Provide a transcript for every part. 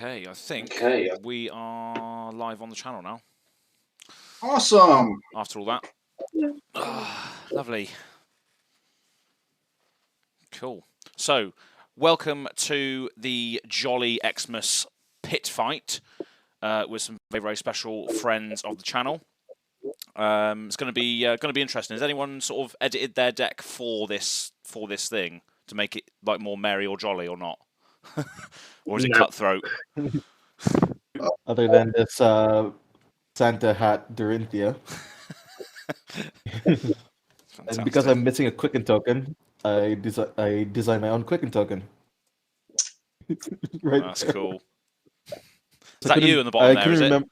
Okay, I think we are live on the channel now. Awesome. After all that. Lovely. Cool. So, welcome to the Jolly Xmas pit fight with some very, very special friends of the channel. It's going to be interesting. Has anyone sort of edited their deck for this thing to make it like more merry or jolly or not? Or is it cutthroat? Other than this Santa hat Dorinthia. And because I'm missing a Quicken token, I designed my own Quicken token. Right. That's cool. Is that you in the bottom there, is it?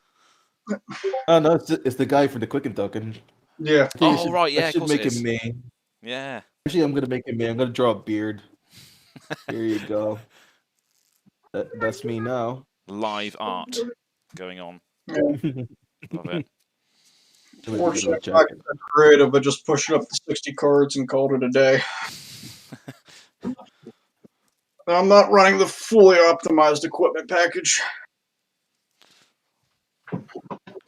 Oh, no, it's the guy for the Quicken token. Yeah. Oh, right, yeah, I should make him me. Yeah. Actually, I'm going to make him me. I'm going to draw a beard. Here you go. That's me now. Live art going on. Yeah. Love it. Fortunately, I could be creative, but just push it up to 60 cards and called it a day. I'm not running the fully optimized equipment package.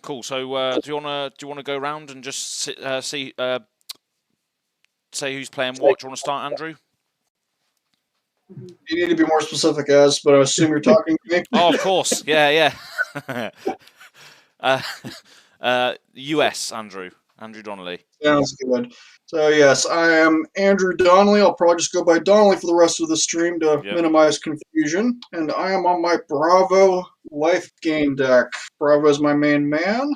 Cool. So, do you wanna go around and just say who's playing what? Do you want to start, Andrew? You need to be more specific, Az, but I assume you're talking to me. Oh, of course. Yeah. US, Andrew Donnelly. Sounds good. So, yes, I am Andrew Donnelly. I'll probably just go by Donnelly for the rest of the stream to minimize confusion. And I am on my Bravo Life Gain deck. Bravo is my main man.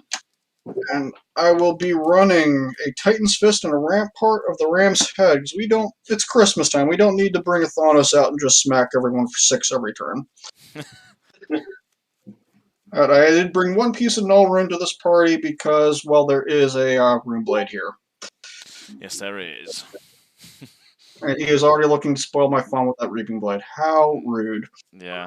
And I will be running a Titan's Fist and a Rampart of the Ram's Head. Because it's Christmas time. We don't need to bring a Thanos out and just smack everyone for 6 every turn. I did bring one piece of Null Rune to this party because, well, there is a Rune Blade here. Yes, there is. And he is already looking to spoil my fun with that Reaping Blade. How rude. Yeah.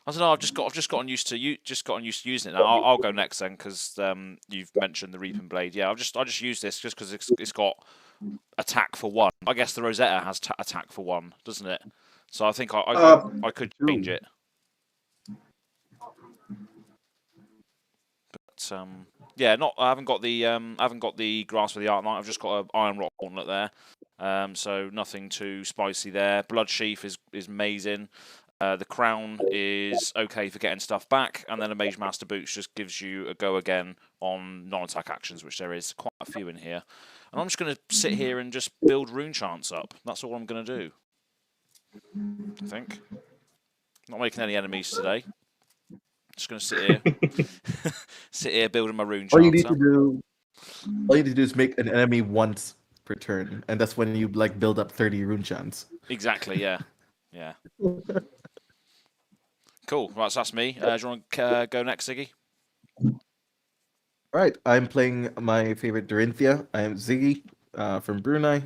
I don't know. I've just gotten used to using it now. I'll go next then because you've mentioned the Reaping Blade. Yeah, I just use this just because it's got attack for 1. I guess the Rosetta has attack for 1, doesn't it? So I think I could change it. But yeah, I haven't got the Grasp of the Art Knight. I've just got an Iron Rock Gauntlet there. So nothing too spicy there. Blood Sheath is amazing. The Crown is okay for getting stuff back, and then a Mage Master Boots just gives you a go again on non-attack actions, which there is quite a few in here. And I'm just going to sit here and just build rune chants up. That's all I'm going to do. I think. Not making any enemies today. Just going to sit here building my rune chants up. All you need to do is make an enemy once per turn, and that's when you build up 30 rune chants. Exactly, yeah. Yeah. Cool. Right, so that's me. Do you want to go next, Ziggy? All right. I'm playing my favorite Dorinthia. I am Ziggy from Brunei,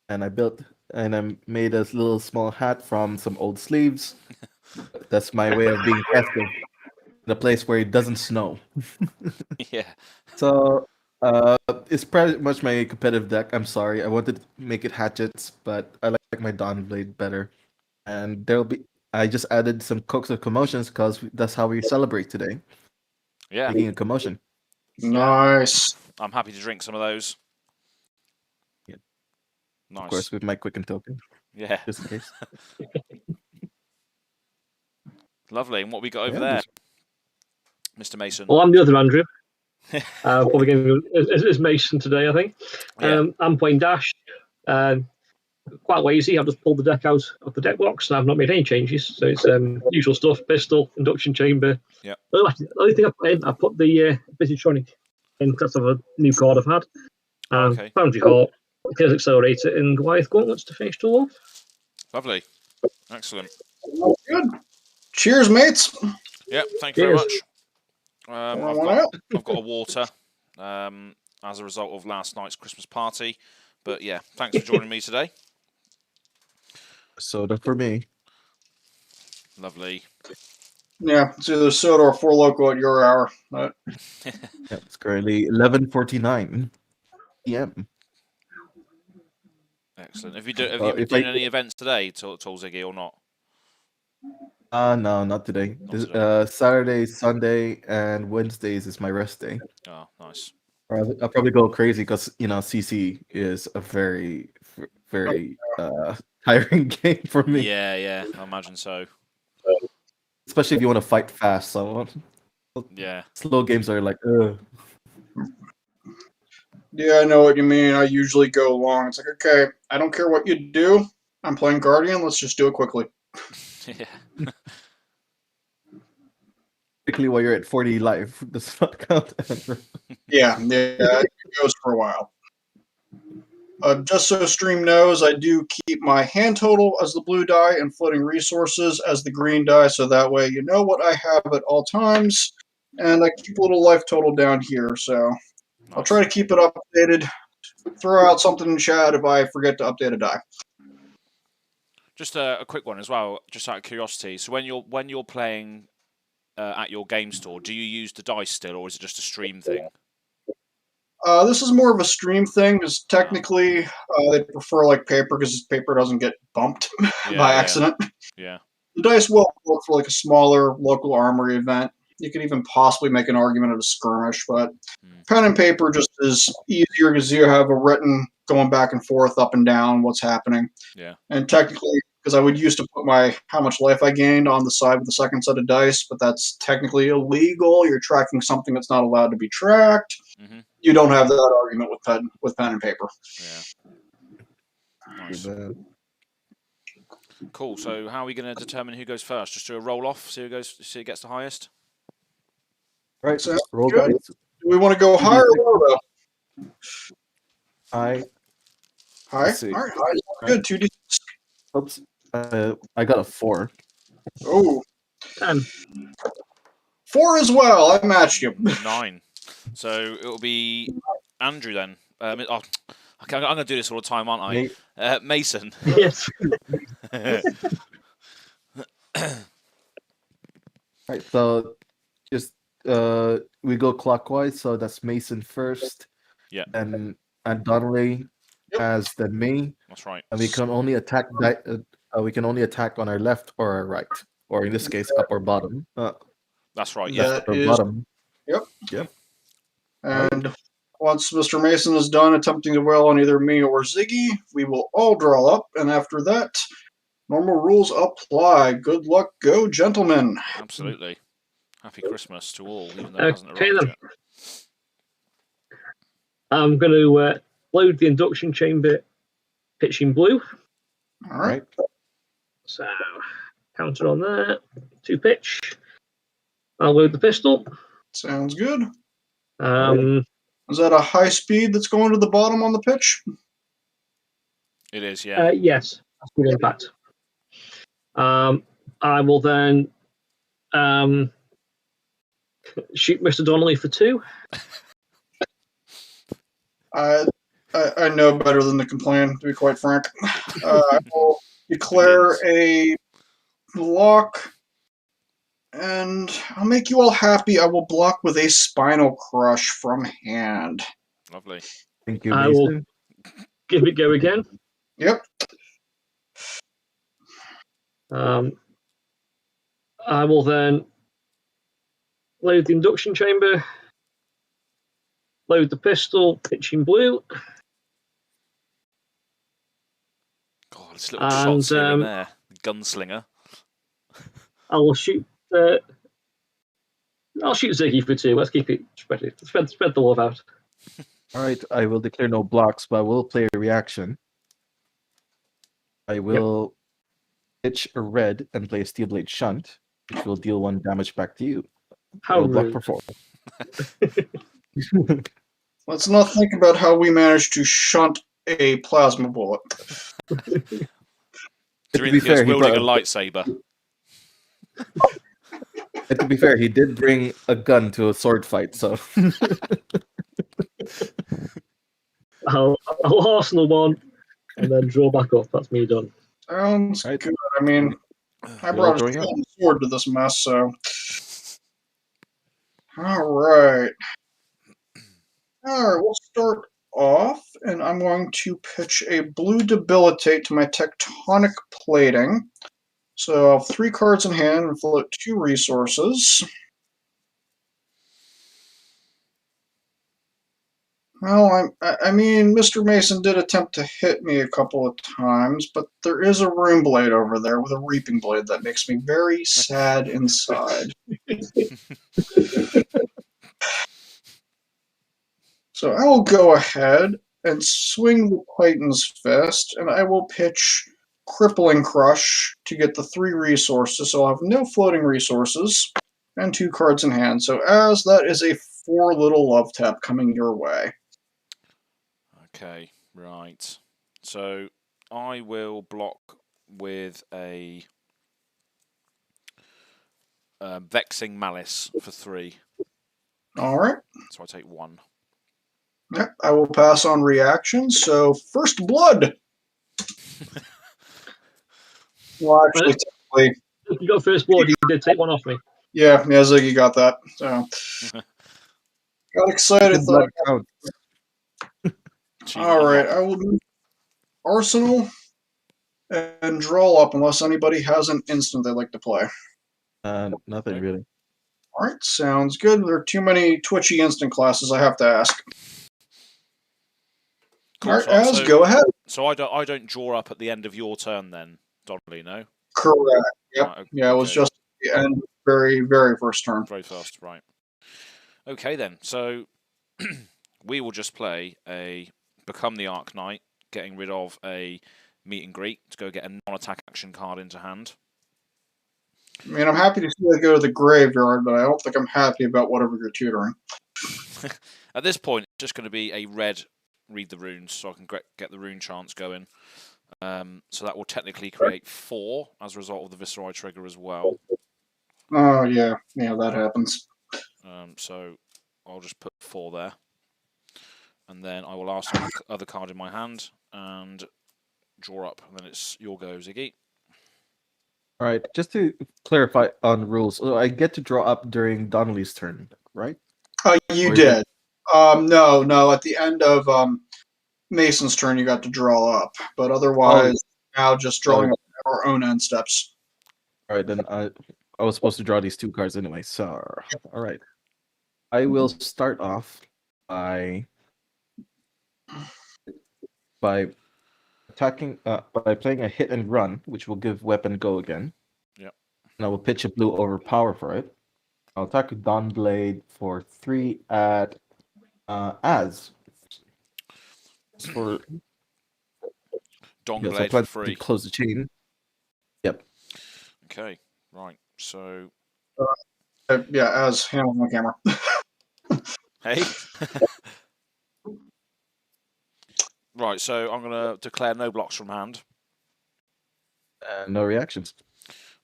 and I made a little small hat from some old sleeves. That's my way of being festive in a place where it doesn't snow. Yeah. So it's pretty much my competitive deck. I'm sorry. I wanted to make it hatchets, but I like my Dawn Blade better. And I just added some Cokes of Commotions because that's how we celebrate today. Yeah. Making a commotion. Nice. I'm happy to drink some of those. Yeah. Nice. Of course, with my Quicken token. Yeah. Just in case. Lovely. And what we got over there, Mr. Mason? Well, I'm the other Andrew. Probably going is Mason today, I think. Yeah. I'm playing Dash. Quite lazy. I've just pulled the deck out of the deck box and I've not made any changes. So it's usual stuff: pistol, induction chamber. Yeah. The only thing I put in, I put the Visitronic in because of a new card I've had. Okay. Foundry Heart, Chaos Accelerator, and Goliath Gauntlets to finish it all off. Lovely. Excellent. Good. Cheers, mates. Yeah. Thank you very much. I've got a water as a result of last night's Christmas party. But yeah, thanks for joining me today. Soda for me. Lovely. Yeah, it's either soda or 4 Loco at your hour. But... Yeah, it's currently 11:49 p.m. Excellent. Have you been doing any events today, Ziggy, or not? No, not today. Not today. Saturday, Sunday, and Wednesdays is my rest day. Oh, nice. I'll probably go crazy because CC is a very, very tiring game for me. Yeah, I imagine so. Especially if you want to fight fast. So Yeah. slow games are like, ugh. Yeah, I know what you mean. I usually go long. It's like, okay, I don't care what you do. I'm playing Guardian. Let's just do it quickly. Yeah. Particularly while you're at 40 life, does not count. Yeah, it goes for a while. Just so stream knows, I do keep my hand total as the blue die and floating resources as the green die, so that way you know what I have at all times. And I keep a little life total down here, so Nice. I'll try to keep it updated. Throw out something in chat if I forget to update a die. Just a quick one as well, just out of curiosity. So when you're playing at your game store, do you use the dice still, or is it just a stream thing? This is more of a stream thing, because technically they prefer like paper, because paper doesn't get bumped by accident. Yeah. The dice will work for like a smaller local armory event. You could even possibly make an argument of a skirmish, but pen and paper just is easier because you have a written going back and forth, up and down, what's happening. Yeah. And technically, because I would used to put how much life I gained on the side with the second set of dice, but that's technically illegal. You're tracking something that's not allowed to be tracked. Mm-hmm. You don't have that argument with pen and paper. Yeah. Nice. Cool. So how are we going to determine who goes first? Just do a roll off, see who gets the highest. Right. So roll good. dice. Do we want to go high or low, though? High. High. Let's see. All right. High. Good. 2d. Oops. I got a 4. Oh. 10. 4 as well. I matched you. 9. So it'll be Andrew then. Okay, I'm going to do this all the time, aren't I? Mason. Yes. Right. So just we go clockwise. So that's Mason first. Yeah. And Donnelly as then me. That's right. And we can only attack. We can only attack on our left or our right, or in this case, up or bottom. That's right. That Yeah. Or bottom. Yep. And once Mr. Mason is done attempting to wail on either me or Ziggy, we will all draw up, and after that, normal rules apply. Good luck, go, gentlemen. Absolutely. Happy Christmas to all, even though it hasn't Okay, arrived then. yet. I'm going to load the induction chamber pitching blue. All right. So, counter on there. 2 pitch. I'll load the pistol. Sounds good. Is that a high speed that's going to the bottom on the pitch? It is, yeah. Yes, that's good impact. I will then shoot Mr. Donnelly for 2. I know better than to complain, to be quite frank. I will declare a block, and I'll make you all happy. I will block with a Spinal Crush from hand. Lovely. Thank you, I Mason. will give it go again. Yep. I will then load the induction chamber, load the pistol, pitching blue. God, it's little shots here and there. Gunslinger. I'll shoot. I'll shoot Ziggy for 2. Let's keep it spread the love out. All right, I will declare no blocks, but I will play a reaction. I will pitch a red and play a Steel Blade Shunt, which will deal 1 damage back to you. How block rude. for 4. Let's not think about how we managed to shunt a plasma bullet. Dorinthio's wielding a lightsaber. And to be fair, he did bring a gun to a sword fight, so. I'll arsenal 1 and then draw back up. That's me done. Sounds good. I mean, I brought a sword to this mess, so. All right. We'll start off, and I'm going to pitch a blue debilitate to my tectonic plating. So I'll have 3 cards in hand and float 2 resources. Well, I mean, Mr. Mason did attempt to hit me a couple of times, but there is a Rune Blade over there with a Reaping Blade that makes me very sad inside. So I will go ahead and swing the Titan's Fist, and I will pitch Crippling Crush to get the 3 resources, so I'll have no floating resources, and 2 cards in hand. So as that is a 4 little love tap coming your way. Okay, right. So I will block with a Vexing Malice for 3. Alright. So I take 1. Yep, I will pass on reactions. So, First Blood. Well, actually, technically, You got first blood, you did take one off me. yeah, Ziggy got that. So, got excited. Blood count. Alright, I will do Arsenal and draw up unless anybody has an instant they'd like to play. Nothing really. Alright, sounds good. There are too many twitchy instant classes I have to ask. Cool. Alright, Az, go ahead. So I don't draw up at the end of your turn then, Donnelly, no? Correct. Yep. Right, Yeah, it was okay. just the end, very, very first turn. Very fast, right. Okay then, so we will just play a Become the Arc Knight, getting rid of a Meet and Greet to go get a non-attack action card into hand. I mean, I'm happy to see that go to the graveyard, but I don't think I'm happy about whatever you're tutoring. At this point, it's just going to be a red read the runes, so I can get the rune chants going. So that will technically create 4 as a result of the Viceroy trigger as well. Oh, yeah. Yeah, that happens. So I'll just put 4 there. And then I will ask the other card in my hand and draw up. And then it's your go, Ziggy. All right, just to clarify on rules, so I get to draw up during Donnelly's turn, right? You did. No. At the end of Mason's turn, you got to draw up. But otherwise, now just drawing up our own end steps. All right, then I was supposed to draw these 2 cards anyway, so all right. I will start off by attacking by playing a hit and run, which will give weapon Go Again. Yep. And I will pitch a blue overpower for it. I'll attack with Dawn Blade for 3 at Az. For Dawn yes, Blade for for 3. to close the chain. Yep. Okay, right. So yeah, Az handling the camera. hey. Right, so I'm going to declare no blocks from hand. No reactions.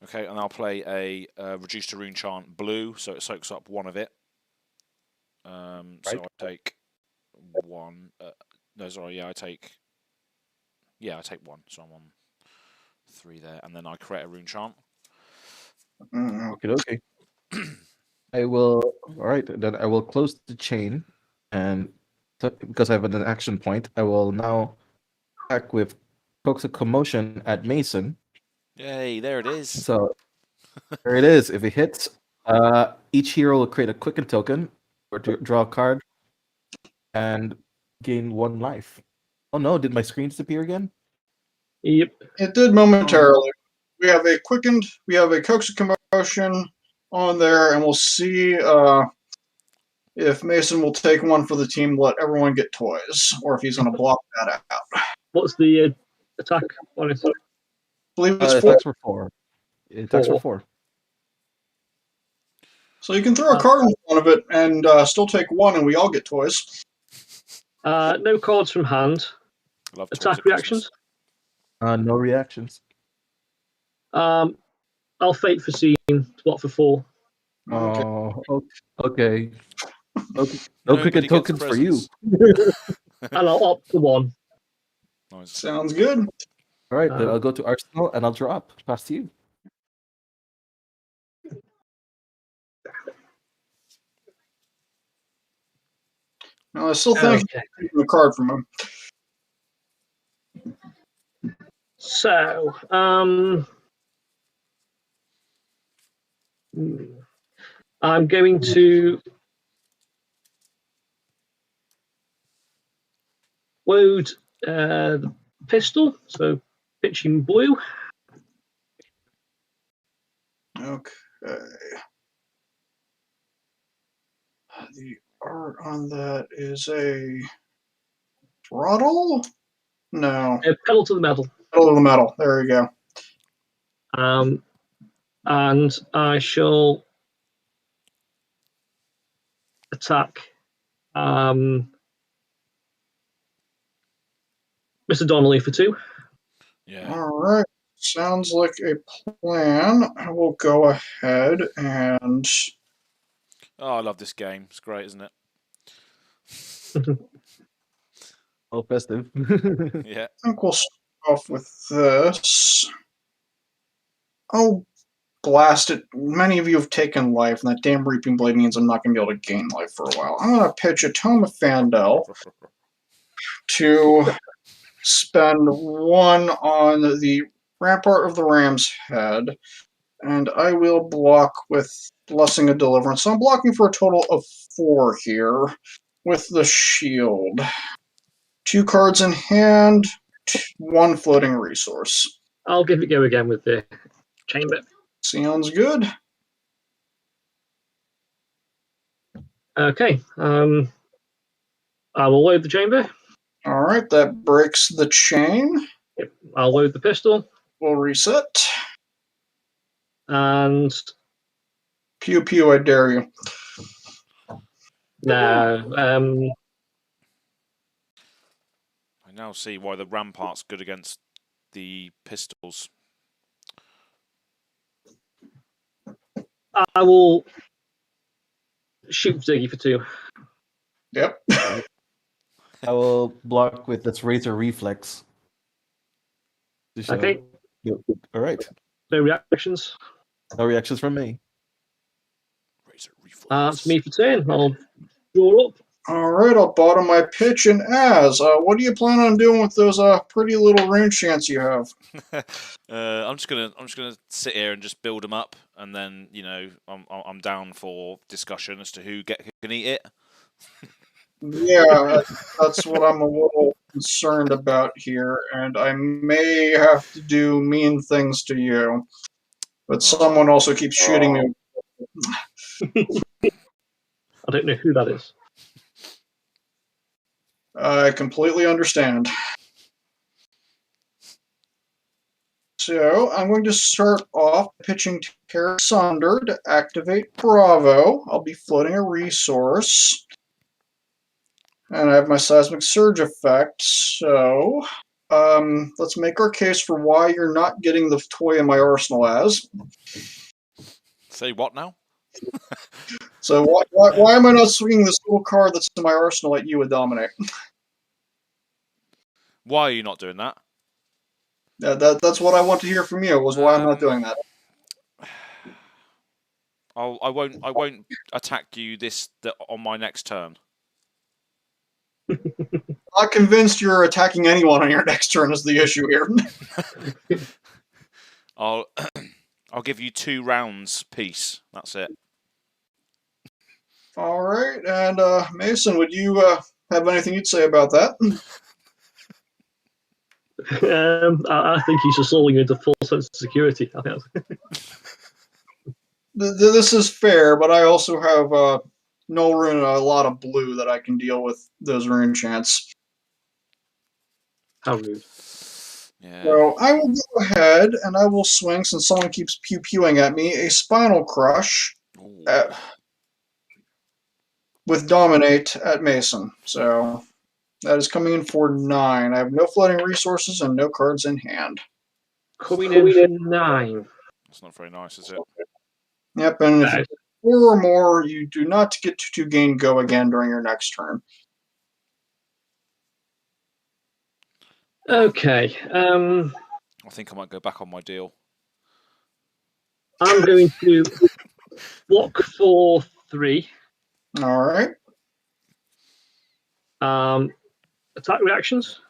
Okay, and I'll play a reduce to rune chant blue, so it soaks up 1 of it. Right. So I take 1. No, sorry, yeah, I take 1. So I'm on 3 there, and then I create a rune chant. Okay. I will. All right, then I will close the chain, and because I have an action point, I will now attack with Coax a Commotion at Mason. Yay! There it is. So there it is. If it hits, each hero will create a quicken token or to draw a card and gain 1 life. Oh no! Did my screen disappear again? Yep. It did momentarily. We have a quickened. We have a Coax a Commotion on there, and we'll see if Mason will take 1 for the team, let everyone get toys, or if he's going to block that out. What's the attack on it? I believe it's 4. Attacks for 4. It attacks for 4. So you can throw a card in front of it and still take 1, and we all get toys. No cards from hand. Love Attack reactions. No reactions. I'll fate for scene. What for 4? Okay. Oh, okay. No quicken tokens for you. And I'll opt for 1. Nice. Sounds good. All right, then I'll go to Arsenal and I'll draw up. Pass to you. No, I still think taking the card from him. So, I'm going to load the pistol, so pitching blue. Okay. The art on that is a throttle? No. Pedal to the metal. Pedal to the metal. There you go. And I shall attack Mr. Donnelly for 2. Yeah. All right. Sounds like a plan. I will go ahead and... Oh, I love this game. It's great, isn't it? Oh, festive. Yeah. I think we'll start off with this. Oh, blast it. Many of you have taken life, and that damn Reaping Blade means I'm not going to be able to gain life for a while. I'm going to pitch a Tome of Fandel to spend 1 on the Rampart of the Ram's Head, and I will block with Blessing of Deliverance. So I'm blocking for a total of 4 here with the shield. 2 cards in hand, 1 floating resource. I'll give it go again with the chamber. Sounds good. Okay. I will load the chamber. All right, that breaks the chain. Yep. I'll load the pistol. We'll reset. And Pew pew, I dare you. no. I now see why the Rampart's good against the pistols. I will shoot Ziggy for 2. Yep. I will block with this Razor Reflex. Okay. All right. No reactions. No reactions from me. Razor reflex. It's me for 10. I'll draw up. All right, I'll bottom my pitch and Azz. What do you plan on doing with those pretty little rune chants you have? I'm just gonna sit here and just build them up, and then I'm down for discussion as to who can eat it. Yeah, that's what I'm a little concerned about here, and I may have to do mean things to you. But someone also keeps shooting me. I don't know who that is. I completely understand. So I'm going to start off pitching Terra Sunder to activate Bravo. I'll be floating a resource. And I have my Seismic Surge effect, so let's make our case for why you're not getting the toy in my arsenal, Azz. Say what now? So why am I not swinging this little card that's in my arsenal at you with Dominate? Why are you not doing that? That's what I want to hear from you, was why I'm not doing that. I won't attack you on my next turn. Not convinced you're attacking anyone on your next turn is the issue here. I'll give you 2 rounds peace. That's it. All right, and Mason, would you have anything you'd say about that? I think he's just lulling you into full sense of security. I think This is fair, but I also have no rune and a lot of blue that I can deal with those rune chants. How rude. Yeah. So I will go ahead and I will swing, since someone keeps pew-pewing at me, a Spinal Crush with Dominate at Mason. So that is coming in for 9. I have no floating resources and no cards in hand. Coming in for 9. That's not very nice, is it? Yep, and if you get 4 or more, you do not get to gain Go Again during your next turn. Okay. I think I might go back on my deal. I'm going to block for 3. All right. Attack reactions.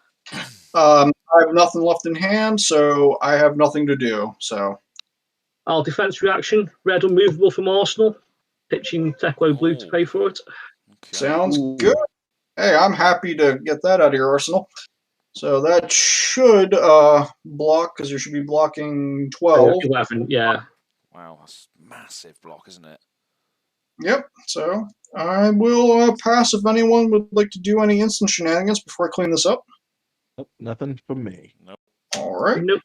I have nothing left in hand, so I have nothing to do. So Our defense reaction, red unmovable from Arsenal, pitching Teclo blue to pay for it. Okay. Sounds good. Hey, I'm happy to get that out of your arsenal. So that should block, because you should be blocking 12. 11, yeah. Wow, that's massive block, isn't it? Yep. So I will pass if anyone would like to do any instant shenanigans before I clean this up. Nope, nothing from me. Nope. All right. Nope.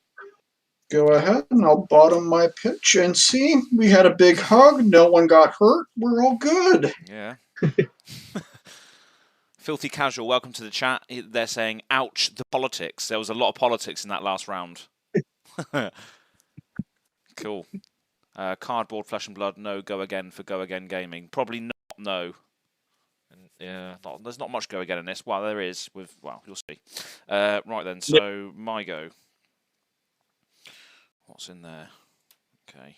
Go ahead, and I'll bottom my pitch and see. We had a big hug. No one got hurt. We're all good. Yeah. Filthy Casual, welcome to the chat. They're saying, ouch, the politics. There was a lot of politics in that last round. Cool. Cardboard, Flesh and Blood, no, Go Again for Go Again Gaming. Probably not, no. Yeah, there's not much Go Again in this. Well, there is. Well, you'll see. Right then, so my go. What's in there? Okay.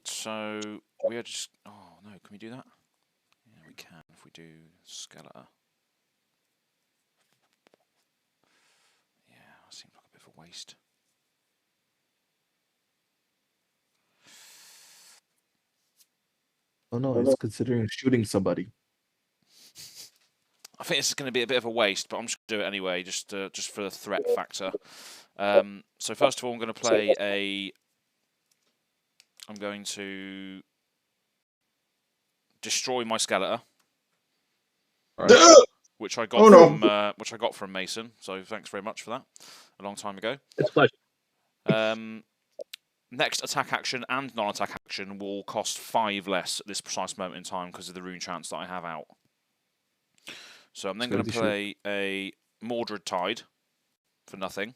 So we are just. Oh no, can we do that? Yeah, we can if we do Skeletor. Yeah, that seems like a bit of a waste. Oh no, he's considering shooting somebody. I think this is going to be a bit of a waste, but I'm just going to do it anyway, just for the threat factor. So first of all, I'm going to play a. I'm going to destroy my Skeletor, Right. which I got from Mason. So thanks very much for that. A long time ago. It's a pleasure. Next attack action and non-attack action will cost 5 less at this precise moment in time because of the rune chance that I have out. So I'm then going to play a Mordred Tide for nothing.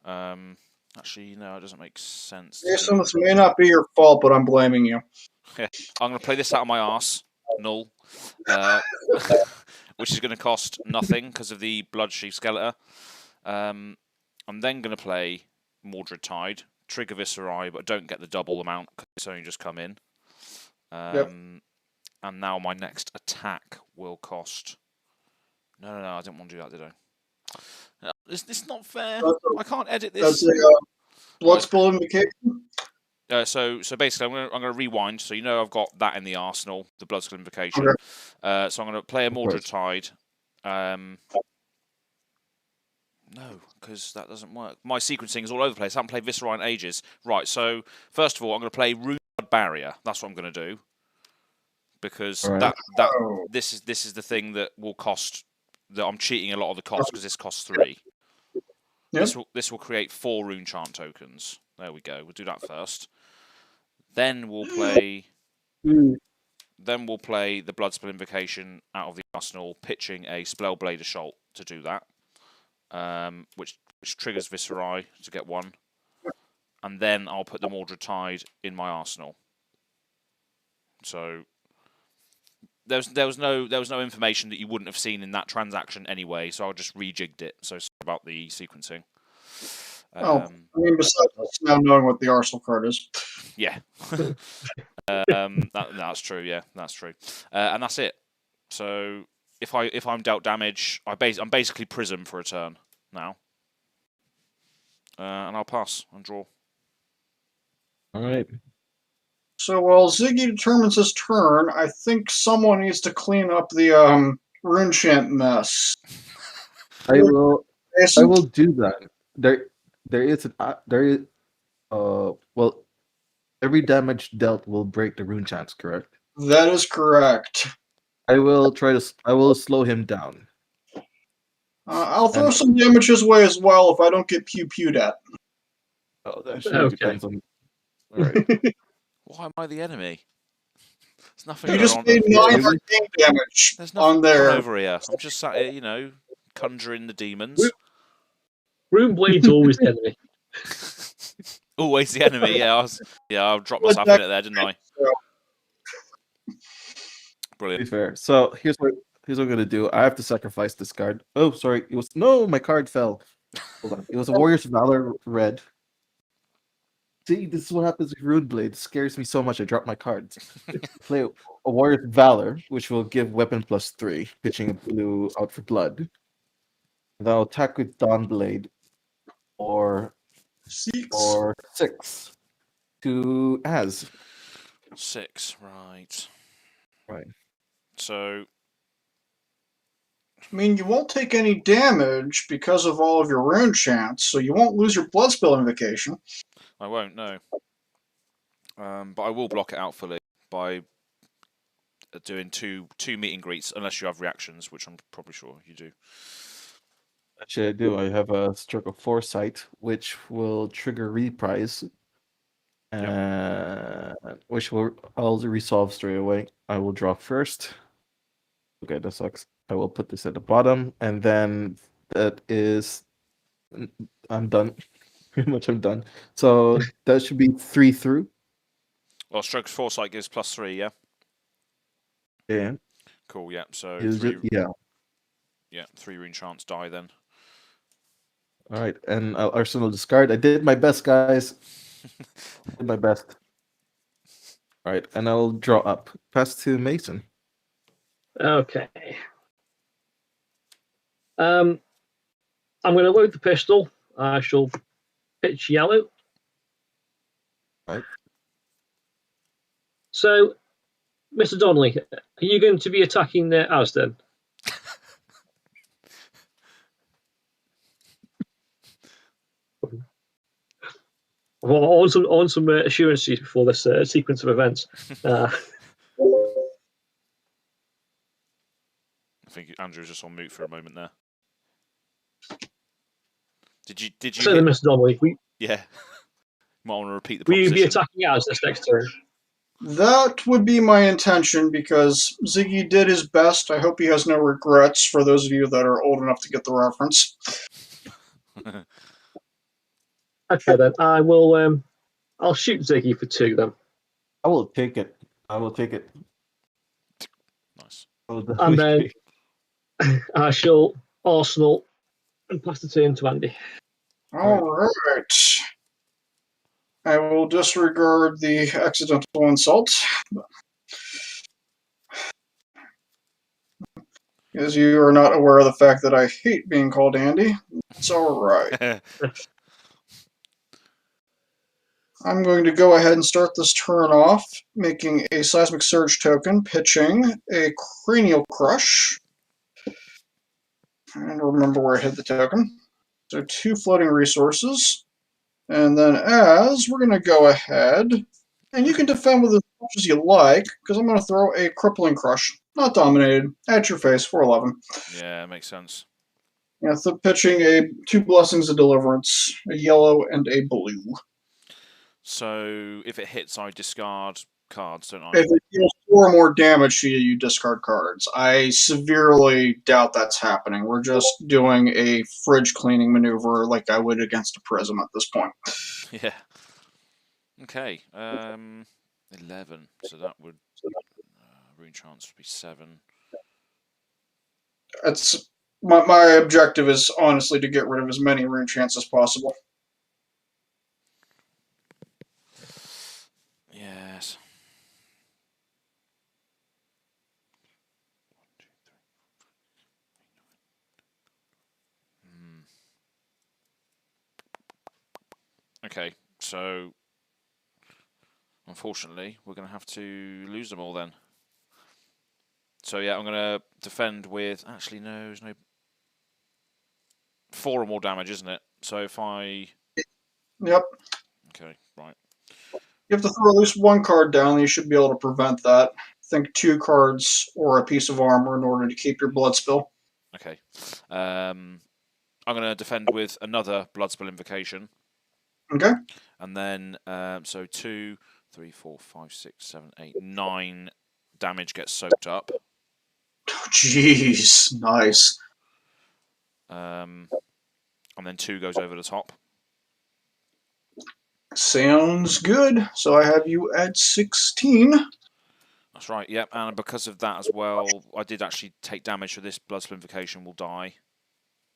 Actually, no, it doesn't make sense. Jason, this may not be your fault, but I'm blaming you. Yeah, I'm going to play this out of my arse, null, which is going to cost nothing because of the Bloodsheath Skeletor. I'm then going to play Mordred Tide, trigger Viscerai, but don't get the double amount because it's only just come in. Yep. And now my next attack will cost... No, I didn't want to do that, did I? This is not fair. I can't edit this. That's a Bloodspill Invocation. So basically, I'm going to rewind. So you know I've got that in the arsenal, the Bloodspill Invocation. Okay. So I'm going to play a Mordred Tide. No, because that doesn't work. My sequencing is all over the place. I haven't played Viscerai in ages. Right, so first of all, I'm going to play Rune Barrier. That's what I'm going to do. Because this is the thing that will cost... that I'm cheating a lot of the cost because this costs 3. Yep. This will create 4 rune chant tokens. There we go. We'll do that first. Then we'll play... Then we'll play the Bloodspill Invocation out of the arsenal, pitching a Spellblade Assault to do that. Which triggers Viscerai to get 1. And then I'll put the Mordred Tide in my arsenal. So there was no information that you wouldn't have seen in that transaction anyway, so I just rejigged it. So sorry about the sequencing. Besides now knowing what the arsenal card is. Yeah. That's true, yeah, that's true. And that's it. So if I'm dealt damage, I'm basically Prism for a turn now. And I'll pass and draw. Alright. So while Ziggy determines his turn, I think someone needs to clean up the rune chant mess. I will do that. Well, every damage dealt will break the rune chants, correct? That is correct. I will slow him down. I'll throw some damage his way as well if I don't get pew-pewed at. Oh, that sure depends on... Alright. Why am I the enemy? There's nothing. You just made 9 arcane damage. There's nothing on there over here. I'm just sat here, conjuring the demons. Rune Blade's always the enemy. Always the enemy. Yeah, I dropped myself in it there, didn't I? Brilliant. To be fair. So here's what I'm gonna do. I have to sacrifice this card. Oh, sorry. My card fell. Hold on. It was a Warrior's Valor red. See, this is what happens with Rune Blade. It scares me so much I drop my cards. Play a Warrior's Valor, which will give weapon +3, pitching a blue out for blood. Then I'll attack with Dawn Blade. or 6 to Azz. 6, right. Right. So, I mean, you won't take any damage because of all of your rune chants, so you won't lose your blood spill invocation. I won't, no. But I will block it out fully by doing two meet and greets, unless you have reactions, which I'm probably sure you do. Actually, I do. I have a Stroke of Foresight, which will trigger reprise, which I'll resolve straight away. I will draw first. Okay, that sucks. I will put this at the bottom, and then that is... I'm done. Pretty much I'm done. So that should be 3 through. Well, Stroke's Foresight gives +3, yeah? Yeah. Cool, yeah. So Yeah, 3 rune chance die then. all right, and I'll Arsenal discard. I did my best, guys. Did my best. All right, and I'll draw up. Pass to Mason. Okay. I'm going to load the pistol. I shall pitch yellow. Right. So, Mr. Donnelly, are you going to be attacking the Azz then? Well, on some assurances before this sequence of events. I think Andrew was just on mute for a moment there. Did you? So then, Mr. Donnelly, Yeah. Might want to repeat the will proposition. you be attacking Azz this next turn? That would be my intention, because Ziggy did his best. I hope he has no regrets, for those of you that are old enough to get the reference. Okay, then. I will... I'll shoot Ziggy for 2, then. I will take it. I will take it. Nice. And then I shall Arsenal and pass the turn to Andy. All right. I will disregard the accidental insult. As you are not aware of the fact that I hate being called Andy. It's all right. I'm going to go ahead and start this turn off, making a Seismic Surge token, pitching a Cranial Crush. And remember where I hid the token. So 2 floating resources. And then Azz, we're going to go ahead, and you can defend with as much as you like, because I'm going to throw a Crippling Crush, not dominated, at your face, 411. Yeah, makes sense. Yeah, so pitching 2 Blessings of Deliverance, a yellow and a blue. So if it hits, I discard cards, don't I? If it deals 4 or more damage to you, you discard cards. I severely doubt that's happening. We're just doing a fridge cleaning maneuver like I would against a prism at this point. Yeah. Okay. 11. So that would rune chance would be 7. That's my objective is honestly to get rid of as many rune chants as possible. Yes. 1, 2, 3. Okay, so unfortunately, we're going to have to lose them all then. So yeah, I'm going to defend with... Actually, no, there's no... 4 or more damage, isn't it? So if I... Yep. Okay, right. You have to throw at least 1 card down, you should be able to prevent that. Think 2 cards or a piece of armor in order to keep your blood spill. Okay. I'm going to defend with another blood spill invocation. Okay. And then, so 2, 3, 4, 5, 6, 7, 8, 9 damage gets soaked up. Oh, jeez. Nice. And then 2 goes over the top. Sounds good. So I have you at 16. That's right, yep. And because of that as well, I did actually take damage, so this blood spill invocation will die.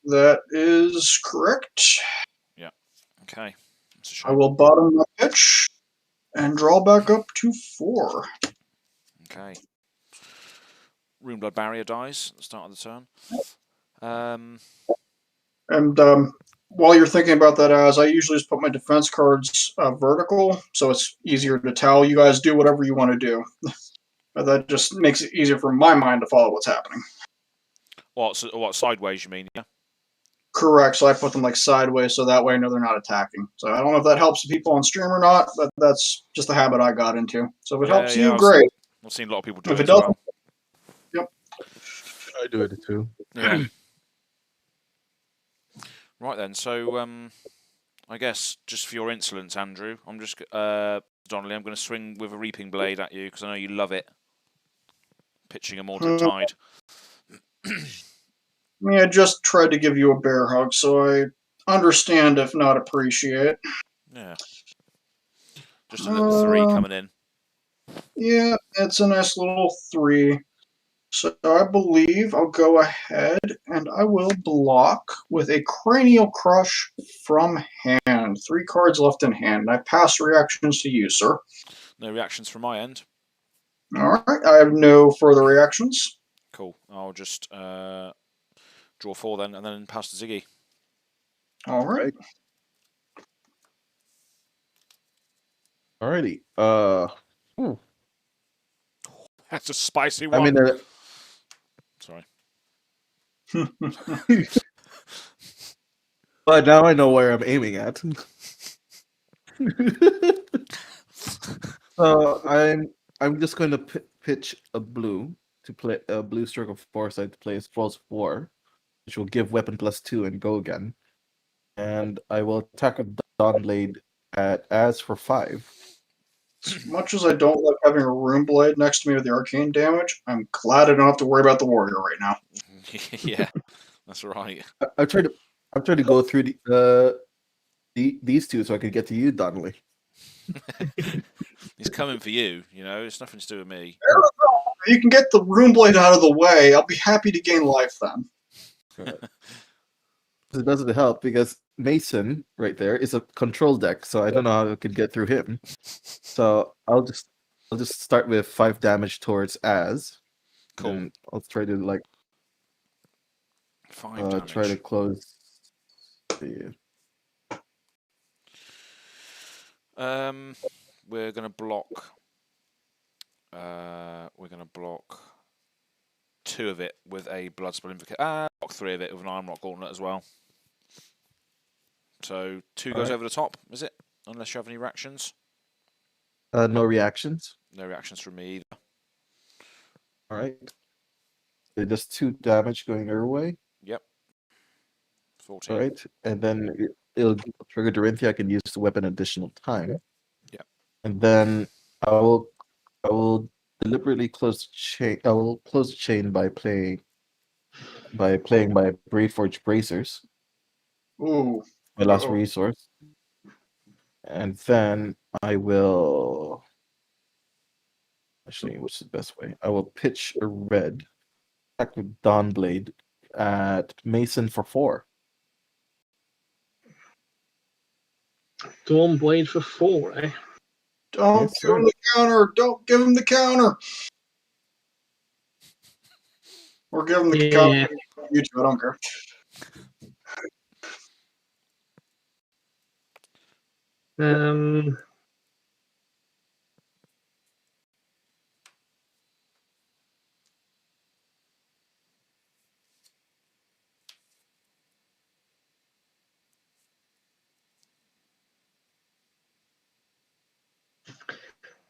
That is correct. Yeah. Okay. That's a shame. I will bottom the pitch and draw back up to 4. Okay. Rune Blood Barrier dies at the start of the turn. And while you're thinking about that, as I usually just put my defense cards vertical, so it's easier to tell. You guys do whatever you want to do. But that just makes it easier for my mind to follow what's happening. What sideways you mean? Yeah. Correct. So I put them like sideways, so that way I know they're not attacking. So I don't know if that helps the people on stream or not, but that's just a habit I got into. So if it helps you, great. I've seen a lot of people do if it it as doesn't, well. Yep. I do it too. Yeah. Right then. So I guess just for your insolence, Andrew, I'm just Donnelly, I'm going to swing with a reaping blade at you because I know you love it. Pitching a Mordred Tide. I just tried to give you a bear hug, so I understand if not appreciate. Yeah. Just a little 3 coming in. Yeah, it's a nice little 3. So I believe I'll go ahead and I will block with a Cranial Crush from hand. 3 cards left in hand. I pass reactions to you, sir. No reactions from my end. All right, I have no further reactions. Cool. I'll just draw 4 then, and then pass to Ziggy. All right. Alrighty. That's a spicy one. I mean, sorry. But now I know where I'm aiming at. So I'm just going to pitch a blue to play a blue stroke of foresight to play as false 4, which will give weapon +2 and go again. And I will attack a Dawn Blade at Azz for 5. As much as I don't like having a Rune Blade next to me with the arcane damage, I'm glad I don't have to worry about the warrior right now. Yeah, that's right. I'm trying to go through these two so I can get to you, Donnelly. He's coming for you, you know, it's nothing to do with me. You can get the Rune Blade out of the way. I'll be happy to gain life then. It doesn't help because Mason right there is a control deck, so I don't know how I could get through him. So I'll just start with 5 damage towards Azz. Cool. And I'll try to like 5 damage. try to close the. We're gonna block. We're gonna block 2 of it with a Bloodspell Invocation. Block 3 of it with an Iron Rock Gauntlet as well. So 2 goes over the top, is it? Unless you have any reactions. No reactions. No reactions from me either. All right. So just 2 damage going your way. Yep. 14. All right, and then it'll trigger Dorinthia. I can use the weapon additional time. Yep. And then I will deliberately close the chain. I will close the chain by playing my Braveforge Bracers. Ooh. My last resource. And then I will actually, what's the best way? I will pitch a red attack with Dawnblade at Mason for 4. Dawnblade for 4, eh? Don't give him the counter. Don't give him the counter. Or give him the counter. You two, I don't care.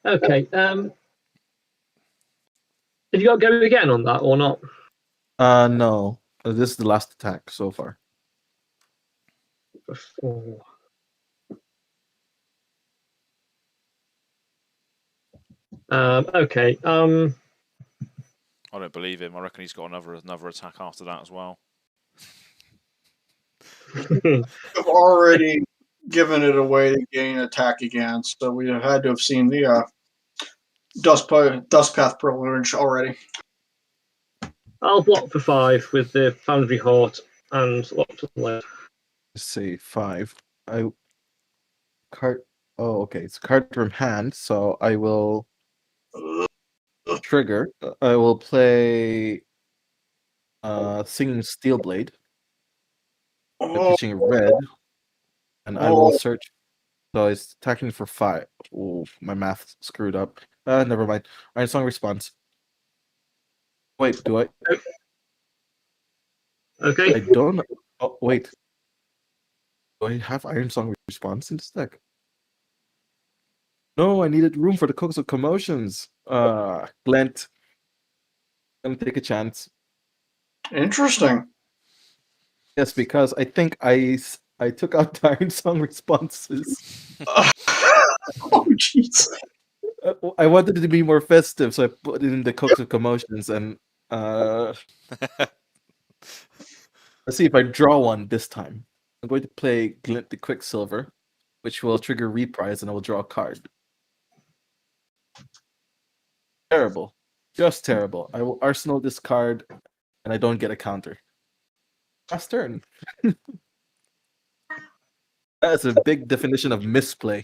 Okay. Have you got Go Again on that or not? No. This is the last attack so far. For 4. Okay. I don't believe him. I reckon he's got another attack after that as well. I've already given it away to gain attack again, so we have had to have seen the Dust Path privilege already. I'll block for 5 with the Foundry Heart and lock to the left. Let's say 5. Card. Oh, okay. It's a card from hand, so I will trigger. I will play Singing Steelblade. Oh, pitching red, and I will search. So it's attacking for 5. Oh, my math screwed up. Never mind. Iron Song response. Wait, do I? Okay. I don't. Oh, wait. Do I have Iron Song response in this deck? No, I needed room for the Cooks of Commotions. Glent. Gonna take a chance. interesting. Yes, because I think I took out the Iron Song responses. Oh, jeez. I wanted it to be more festive, so I put it in the Cooks of Commotions, and let's see if I draw one this time. I'm going to play Glint the Quicksilver, which will trigger Reprise, and I will draw a card. Terrible. Just terrible. I will Arsenal this card, and I don't get a counter. Last turn. That is a big definition of misplay.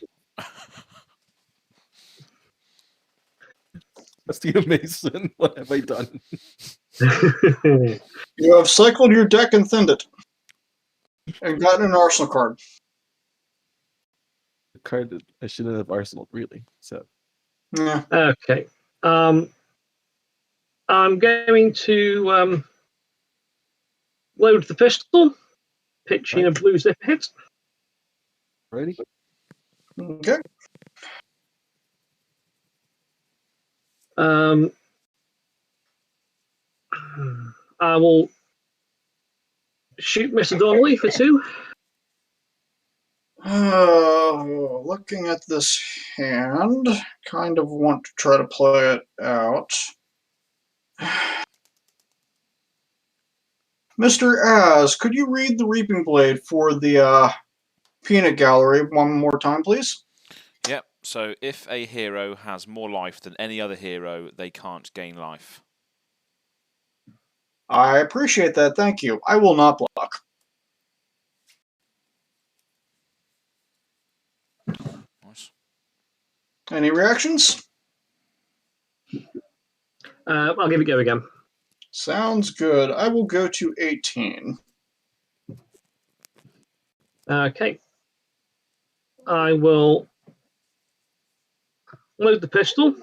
Steve Mason, what have I done? You have cycled your deck and thinned it. And gotten an Arsenal card. The card that I shouldn't have Arsenal, really. So Yeah. Okay. I'm going to load the pistol, pitching a blue zip hit. ready? Okay. I will shoot Mr. Donnelly for 2. Looking at this hand, kind of want to try to play it out. Mr. Azz, could you read the Reaping Blade for the Peanut Gallery one more time, please? Yep. So if a hero has more life than any other hero, they can't gain life. I appreciate that, thank you. I will not block. Nice. Any reactions? I'll give it a go again. Sounds good. I will go to 18. Okay. I will load the pistol.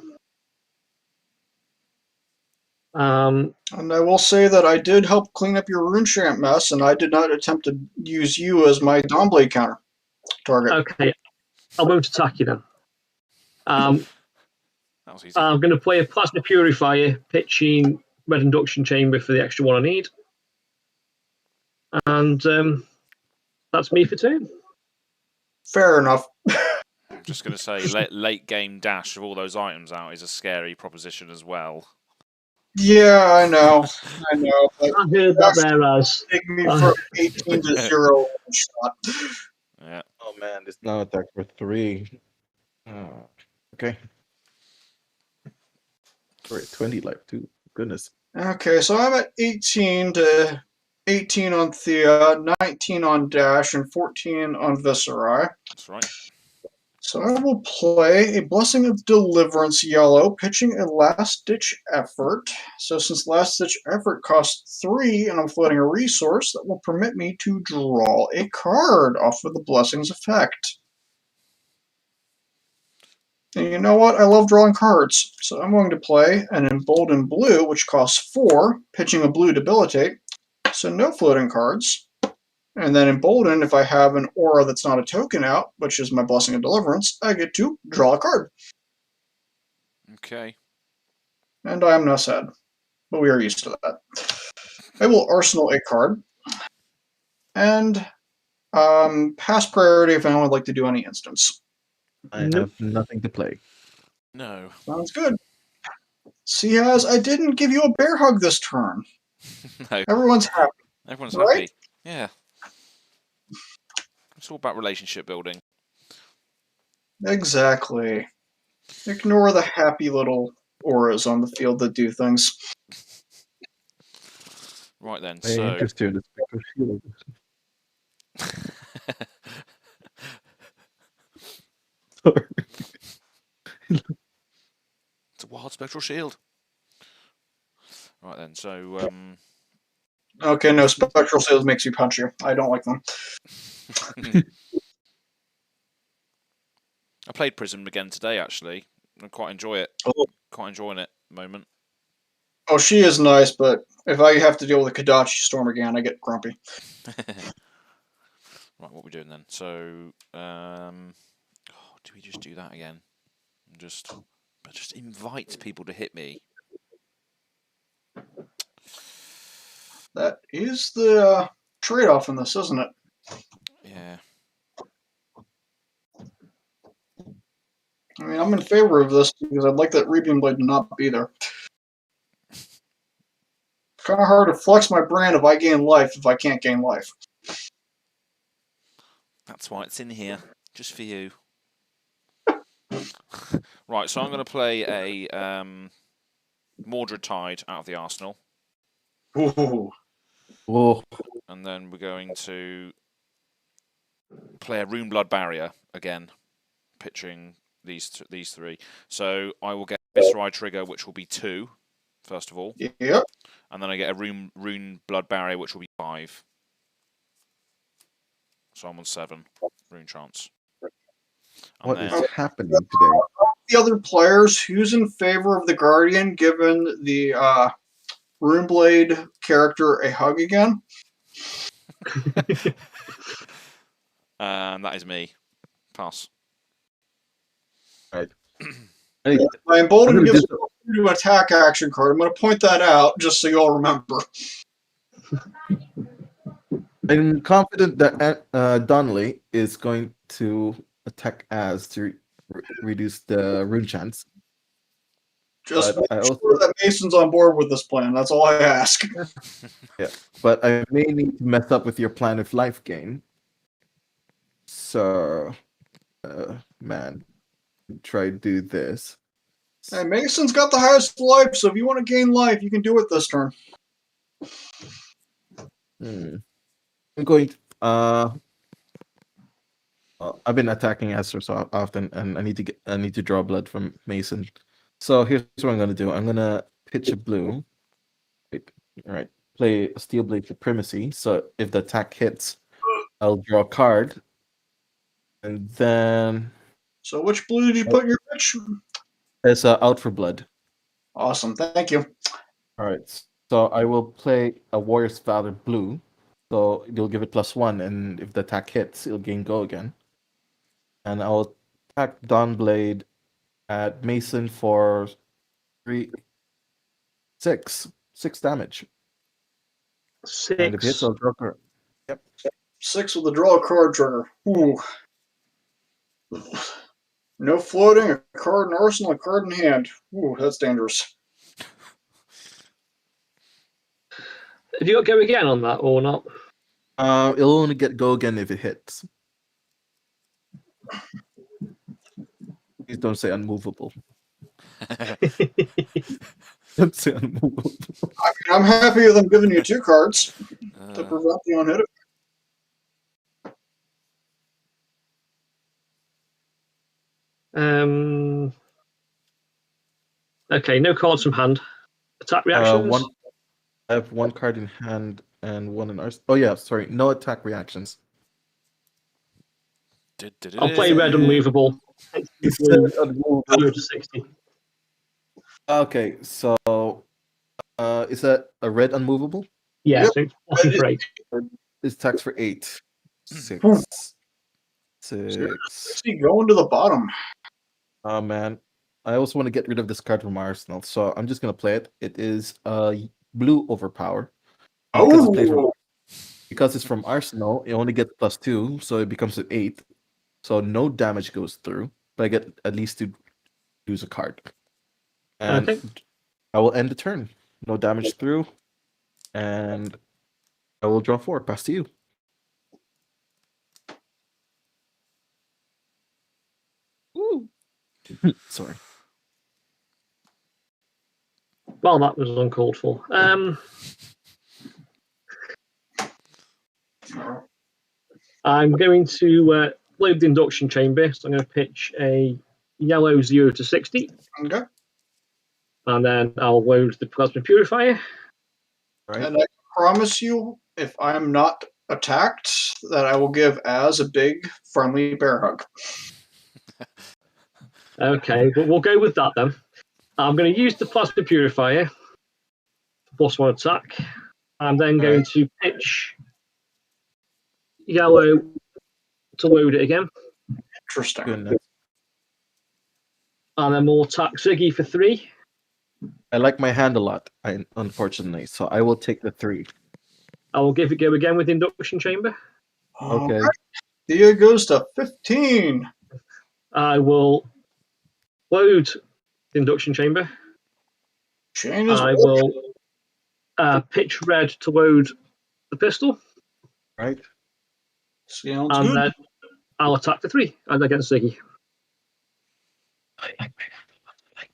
And I will say that I did help clean up your RuneShamp mess, and I did not attempt to use you as my Dawnblade counter target. Okay. I won't attack you then. That was easy. I'm going to play a Plasma Purifier, pitching Red Induction Chamber for the extra 1 I need. And that's me for 2. Fair enough. I'm just going to say, late game dash of all those items out is a scary proposition as well. Yeah, I know. I know. But I heard that there as. take me from 18 to 0 shot. Yeah. Oh man, this now attack for 3. Okay. For 20 life too. Goodness. Okay, so I'm at 18 to 18 on Thea, 19 on Dash, and 14 on Viscerai. That's right. So I will play a Blessing of Deliverance yellow, pitching a Last Ditch Effort. So since Last Ditch Effort costs 3 and I'm floating a resource, that will permit me to draw a card off of the Blessing's effect. And you know what? I love drawing cards. So I'm going to play an Emboldened Blue, which costs 4, pitching a Blue Debilitate. So no floating cards. And then Emboldened, if I have an aura that's not a token out, which is my Blessing of Deliverance, I get to draw a card. Okay. And I am not sad. But we are used to that. I will Arsenal a card. And pass priority if anyone would like to do any instance. I have nothing to play. No. Sounds good. See, as I didn't give you a bear hug this turn. No. Everyone's happy. Everyone's Right? happy. Yeah. It's all about relationship building. Exactly. Ignore the happy little auras on the field that do things. Right then, Very so... interesting. This Spectral Shield. Sorry. It's a wild spectral shield. Right then, so Okay, no, Spectral Sales makes you punch you. I don't like them. I played Prism again today, actually. I quite enjoy it. Oh. Quite enjoying it at the moment. Oh, she is nice, but if I have to deal with a Kodachi Storm again, I get grumpy. Right, what are we doing then? So, do we just do that again? Just invite people to hit me. That is the trade-off in this, isn't it? Yeah. I mean, I'm in favor of this because I'd like that Reaping Blade to not be there. Kind of hard to flex my brand if I gain life if I can't gain life. That's why it's in here, just for you. Right, so I'm going to play a Mordred Tide out of the arsenal. Ooh. Oh, And then we're going to play a Rune Blood Barrier again, pitching these three. So I will get Viscerai Trigger, which will be 2, first of all. Yep. And then I get a Rune Blood Barrier, which will be 5. So I'm on 7 Rune Chance. And what then, is happening today? The other players, who's in favor of the Guardian giving the Runeblade character a hug again? and that is me. Pass. Right. Hey, My Emboldened I'm gonna gives do to attack action card. I'm going to point that out just so you all remember. I'm confident that Donnelly is going to attack Azz to reduce the rune chance. Just But make I sure also- that Mason's on board with this plan. That's all I ask. Yeah, but I may need to mess up with your plan of life gain. So, man, try to do this. Hey, Mason's got the highest life, so if you want to gain life, you can do it this turn. I'm going to, I've been attacking Esther so often, and I need to draw blood from Mason. So here's what I'm gonna do. I'm gonna pitch a blue. Wait, all right. Play a Steel Blade Supremacy. So if the attack hits, I'll draw a card, and then So which blue did you put in your pitch? it's out for blood. Awesome, thank you. All right. So I will play a Warrior's Valor blue. So you'll give it +1, and if the attack hits, it'll gain Go Again. And I'll attack Dawnblade at Mason for 6 damage. 6. And if it hits, I'll draw a card. Yep. 6 with the draw card trigger. Ooh. No floating, a card in arsenal, a card in hand. Ooh, that's dangerous. Have you got Go Again on that or not? It'll only get Go Again if it hits. Please don't say unmovable. Don't say unmovable. I mean, I'm happy with them giving you 2 cards to prevent the unhit. Okay, no cards from hand. Attack reactions. I have 1 card in hand and 1 in arsenal. Oh yeah, sorry, no attack reactions. I'll play red unmovable. It's unmovable. 0 to 60. Okay, so is that a red unmovable? Yeah, Yep. so it's blocking for 8. It's tax for 8. 6. 6. See, going to the bottom. Oh man, I also want to get rid of this card from my arsenal, so I'm just gonna play it. It is blue overpower. Because it's from arsenal, it only gets +2, so it becomes an 8. So no damage goes through, but I get at least to use a card. And Okay. I will end the turn. No damage through, and I will draw 4. Pass to you. Ooh. Sorry. Well, that was uncalled for. I'm going to load the induction chamber, so I'm going to pitch a yellow 0 to 60. Okay. And then I'll load the plasma purifier. Right. And I promise you, if I'm not attacked, that I will give Azz a big, friendly bear hug. Okay, but we'll go with that then. I'm going to use the plasma purifier for +1 attack. I'm then going to pitch yellow to load it again. Interesting. Goodness. And then we'll attack Ziggy for 3. I like my hand a lot, unfortunately, so I will take the 3. I will give it go again with the induction chamber. Okay. Right. Thea goes to 15. I will load the induction chamber. Shane is I will pitch red to load the pistol. Right. Sounds And good. then I'll attack the 3 and against Ziggy. I like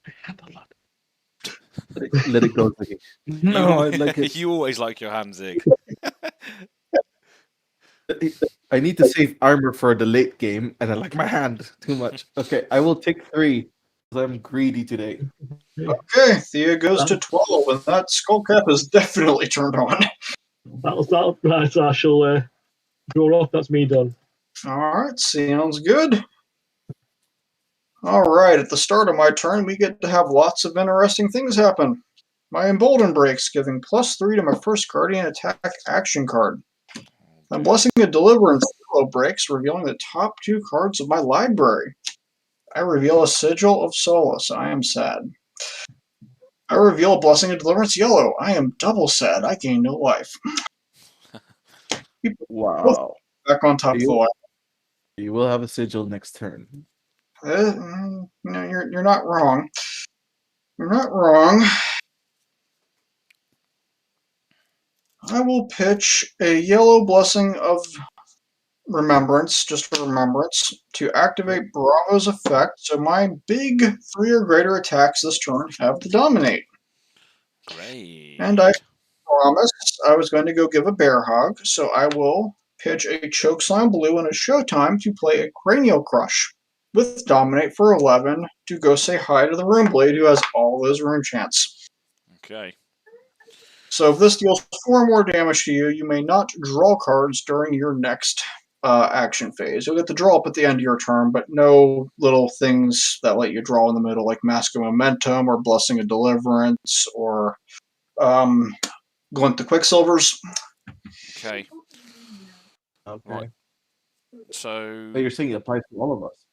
my hand a lot. Let it go, Ziggy. No, I like it. You always like your hand, Zig. I need to save armor for the late game, and I like my hand too much. Okay, I will take 3 because I'm greedy today. Okay, Thea goes to 12, and that skull cap is definitely turned on. That was that. Right, I shall draw off. That's me done. Alright, sounds good. Alright, at the start of my turn, we get to have lots of interesting things happen. My Embolden breaks, giving +3 to my first Guardian attack action card. I'm Blessing a Deliverance breaks, revealing the top 2 cards of my library. I reveal a Sigil of Solace. I am sad. I reveal a Blessing of Deliverance yellow. I am double sad. I gain no life. Wow. Back on top of the line. You will have a sigil next turn. No, you're not wrong. You're not wrong. I will pitch a yellow Blessing of Remembrance, just for remembrance, to activate Bravo's effect, so my big 3 or greater attacks this turn have to dominate. Great. And I promised I was going to go give a bear hug, so I will pitch a Chokeslam Blue and a Showtime to play a Cranial Crush with Dominate for 11 to go say hi to the Runeblade, who has all those rune chants. Okay. So if this deals 4 more damage to you, you may not draw cards during your next action phase. You'll get to draw up at the end of your turn, but no little things that let you draw in the middle, like Mask of Momentum or Blessing of Deliverance or Glint the Quicksilvers. Okay. Okay. Right. So But you're saying it applies to all of us.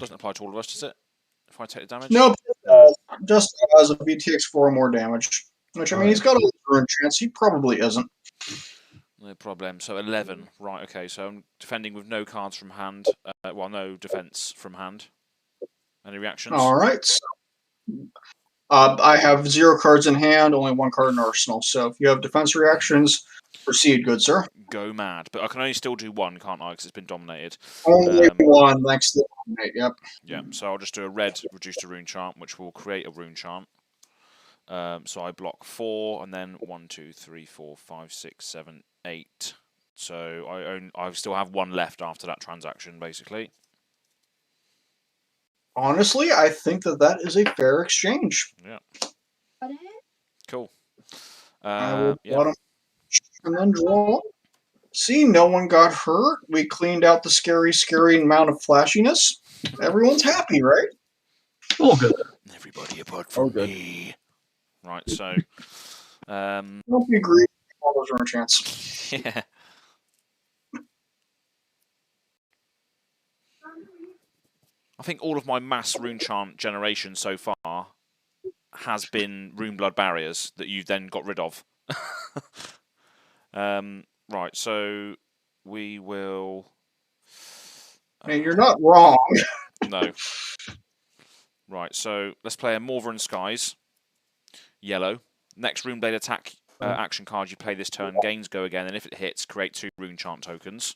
doesn't apply to all of us, does it? If I take the damage? Nope. Just as a VTX 4 more damage. Which, I mean, he's got a rune chance. He probably isn't. No problem. So 11. Right, okay. So I'm defending with no cards from hand. Well, no defense from hand. Any reactions? All right. So, I have 0 cards in hand, only 1 card in arsenal. So if you have defense reactions, proceed, good sir. Go mad. But I can only still do 1, can't I? Because it's been dominated. Only 1, thanks to the dominate, yep. Yeah, so I'll just do a red reduce to rune chant, which will create a rune chant. So I block 4, and then 1, 2, 3, 4, 5, 6, 7, 8. So I still have 1 left after that transaction, basically. Honestly, I think that is a fair exchange. Yeah. Cool. I will Yeah. bottom and then draw. See, no one got hurt. We cleaned out the scary amount of flashiness. Everyone's happy, right? All good. Everybody apart from me. Right, so Don't be greedy. All those run chance. yeah. I think all of my mass rune chant generation so far has been rune blood barriers that you then got rid of. Right, so we will. I mean, you're not wrong. No. Right, so let's play a Morven Skies. Yellow. Next rune blade attack action card you play this turn gains Go Again, and if it hits, create 2 rune chant tokens.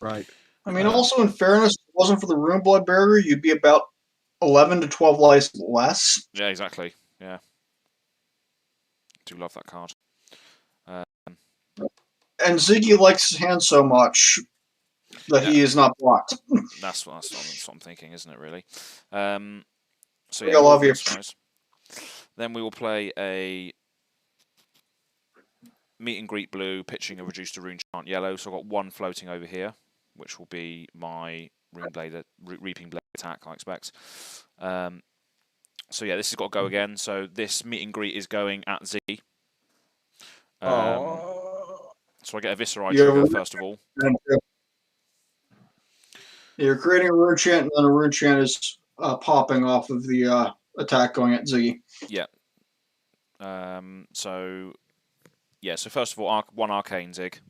Right. I mean, also in fairness, if it wasn't for the rune blood barrier, you'd be about 11 to 12 lives less. Yeah, exactly. Yeah. Do love that card. And Ziggy likes his hand so much that he is not blocked. That's what I'm thinking, isn't it, really? So I love you. Then we will play a meet and greet blue, pitching a reduced to rune chant yellow. So I've got one floating over here, which will be my reaping blade attack, I expect. So yeah, this has got to go again. So this meet and greet is going at Z. So I get a Viscerai trigger first of all. You're creating a rune chant, and then a rune chant is popping off of the attack going at Z. Yeah. So first of all, one arcane Zig.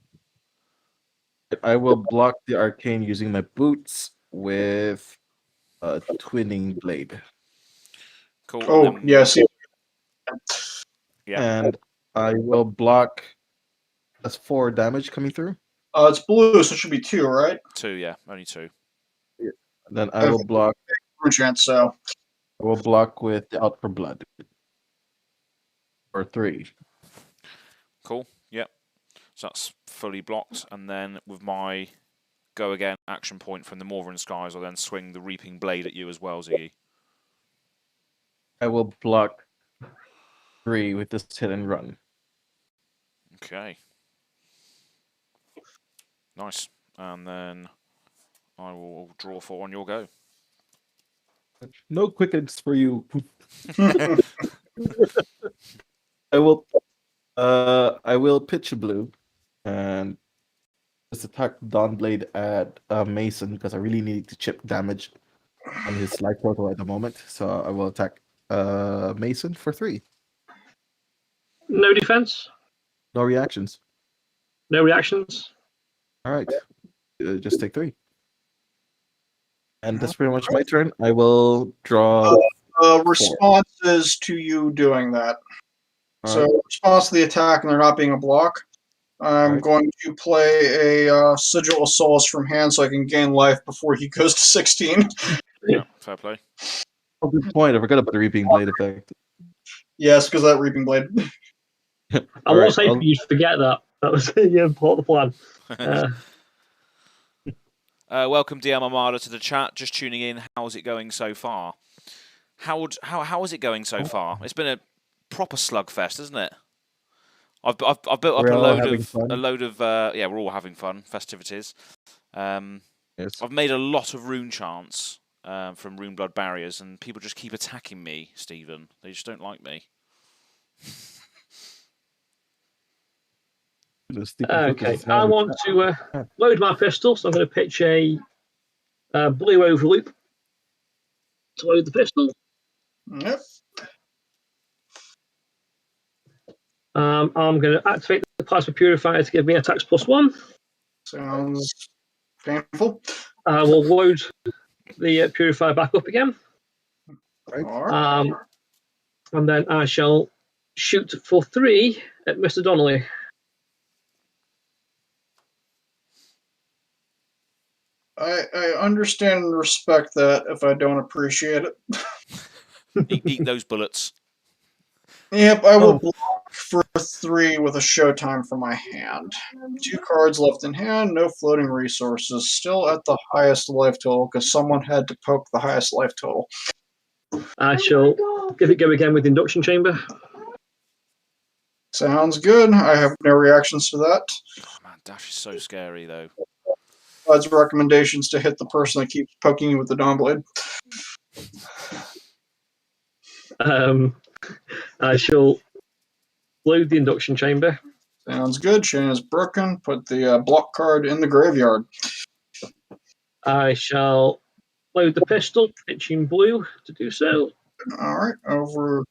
I will block the arcane using my boots with a twinning blade. Cool. Oh, yes. Yeah. And I will block. That's 4 damage coming through. It's blue, so it should be 2, right? 2, yeah, only 2. Then I will block. Rune chant, so I will block with the Out for Blood. Or 3. Cool. Yep. So that's fully blocked, and then with my Go Again action point from the Northern Skies, I'll then swing the Reaping Blade at you as well, Ziggy. I will block 3 with this hit and run. Okay. Nice. And then I will draw 4 on your go. No quickens for you. I will pitch a blue and just attack Dawnblade at Mason because I really need to chip damage on his life total at the moment. So I will attack Mason for 3. No defense. No reactions. No reactions. All right, just take 3. And that's pretty much my turn. I will draw. responses to you doing that. All So, right. response to the attack, and there not being a block, I'm going to play a Sigil of Souls from hand so I can gain life before he goes to 16. Yeah, fair play. Oh, good point. I forgot about the Reaping Blade effect. Yes, because of that Reaping Blade. I was hoping you'd forget that. That was part of the plan. Welcome, DM Armada, to the chat. Just tuning in. How's it going so far? How is it going so far? It's been a proper slugfest, isn't it? I've built up a load of yeah, we're all having fun festivities. Yes. I've made a lot of rune chants from Rune Blood barriers, and people just keep attacking me, Stephen. They just don't like me. Okay, I want to load my pistol, so I'm going to pitch a blue overloop to load the pistol. Yep. I'm going to activate the plasma purifier to give me attacks +1. Sounds painful. I will load the purifier back up again. Right. And then I shall shoot for 3 at Mr. Donnelly. I understand and respect that if I don't appreciate it. Eat those bullets. Yep, I will block for 3 with a showtime for my hand. 2 cards left in hand, no floating resources. Still at the highest life total because someone had to poke the highest life total. I shall give it go again with the induction chamber. Sounds good. I have no reactions to that. Oh, man, Dash is so scary, though. Besides recommendations to hit the person that keeps poking you with the Dawnblade. I shall load the induction chamber. Sounds good. Shane is broken. Put the block card in the graveyard. I shall load the pistol, pitching blue to do so. Alright, over.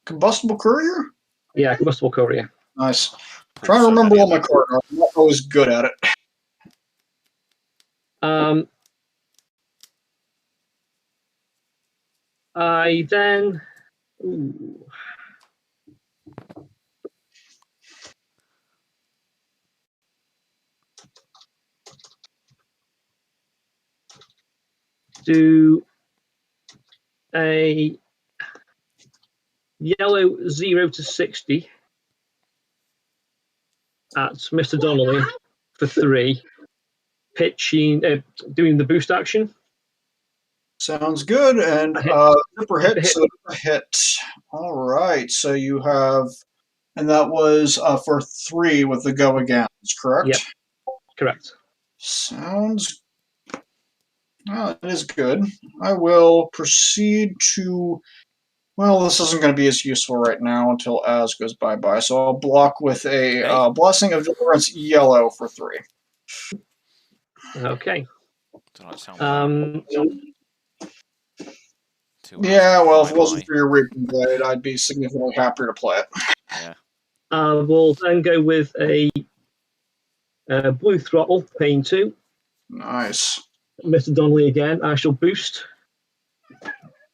Combustible Courier? Yeah, combustible courier. Nice. Trying to remember all my cards. I'm not always good at it. I then do a yellow 0 to 60 at Mr. Donnelly for 3, pitching, doing the boost action. Sounds good. And Zipper hit, so a hit. All right. So you have, and that was for 3 with the Go Again, correct? Yep. Correct. Sounds. Well, it is good. I will proceed to. Well, this isn't going to be as useful right now until Az goes bye-bye. So I'll block with a Blessing of Deliverance yellow for 3. Okay. Yeah, well, if it wasn't for your Reaping Blade, I'd be significantly happier to play it. Yeah. We'll then go with a Blue Throttle, Pain 2. Nice. Mr. Donnelly again. I shall boost.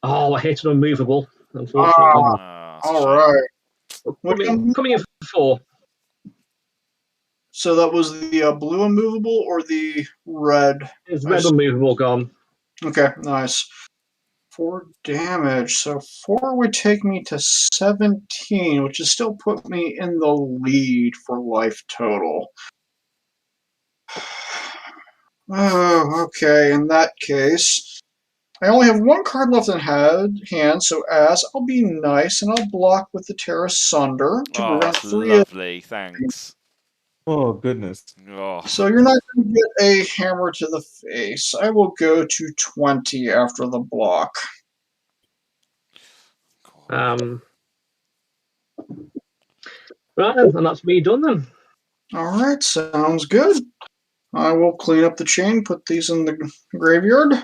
Oh, I hit an unmovable, unfortunately. All right. Coming in for 4. So that was the blue unmovable or the red? It's red unmovable gone. Okay, nice. 4 damage. So 4 would take me to 17, which is still put me in the lead for life total. Oh, okay. In that case, I only have 1 card left in hand, so Az, I'll be nice and I'll block with the Terra Sunder to prevent 3. Lovely, thanks. Oh, goodness. Oh. So you're not going to get a hammer to the face. I will go to 20 after the block. Right, and that's me done then. All right, sounds good. I will clean up the chain, put these in the graveyard.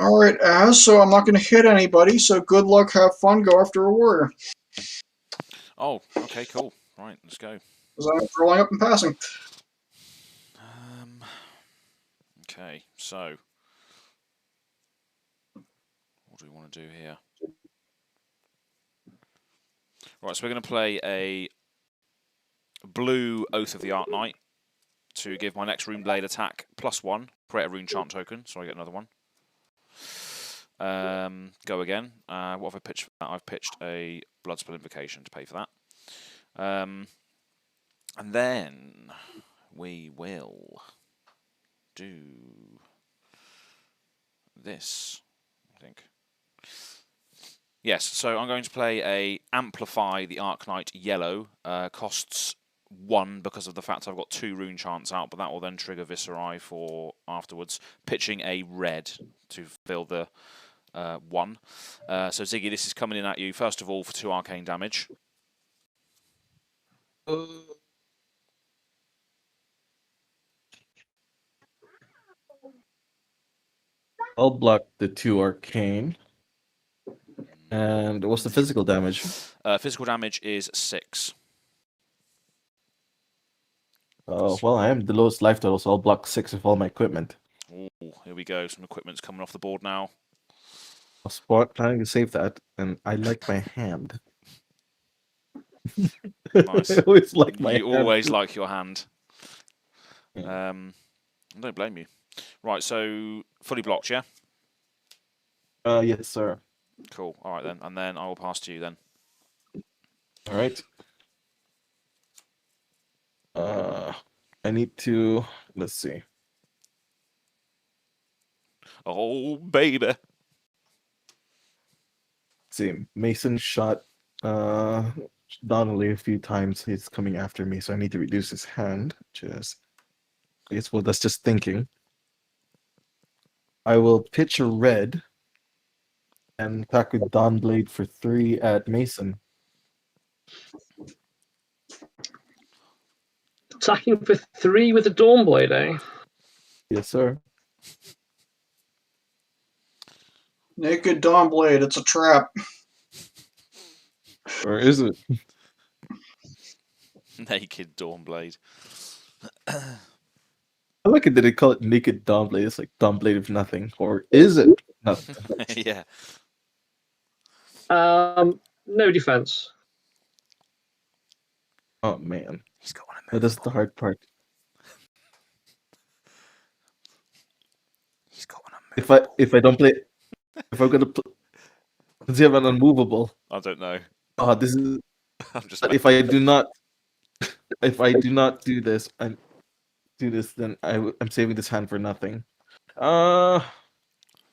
All right, Az, so I'm not going to hit anybody, so good luck, have fun, go after a warrior. Oh, okay, cool. Right, let's go. Because I'm rolling up and passing. Okay, so what do we want to do here? Right, so we're going to play a blue Oath of the Art Knight to give my next Rune Blade attack +1, create a Rune Chant token, so I get another one. Go again. What have I pitched for that? I've pitched a Bloodspell Invocation to pay for that. And then we will do this, I think. Yes, so I'm going to play a Amplify the Arcanite yellow. Costs 1 because of the fact I've got 2 rune chants out, but that will then trigger Viscerai for afterwards. Pitching a red to fill the 1. So Ziggy, this is coming in at you, first of all, for 2 arcane damage. I'll block the 2 arcane. And what's the physical damage? Physical damage is 6. Oh, well, I am the lowest life total, so I'll block 6 of all my equipment. Ooh, here we go. Some equipment's coming off the board now. I was planning to save that, and I like my hand. Nice. I always like my You hand. always like your hand. Yeah. I don't blame you. Right, so fully blocked, yeah? Yes, sir. Cool. All right, then. And then I will pass to you then. All right. I need to, let's see. Oh, baby. Let's see, Mason shot Donnelly a few times. He's coming after me, so I need to reduce his hand. I guess, well, that's just thinking. I will pitch a red and attack with Dawnblade for 3 at Mason. Attacking for 3 with a Dawnblade, eh? Yes, sir. Naked Dawnblade, it's a trap. Or is it? Naked Dawnblade. I like it that they call it Naked Dawnblade. It's like Dawnblade of nothing. Or is it nothing? Yeah. No defense. Oh, man. He's got one. That's the hard part. He's got one. If I don't play, if I'm gonna play, does he have an unmovable? I don't know. Oh, this is. I'm just. If I do not do this, do this, then I'm saving this hand for nothing. I'll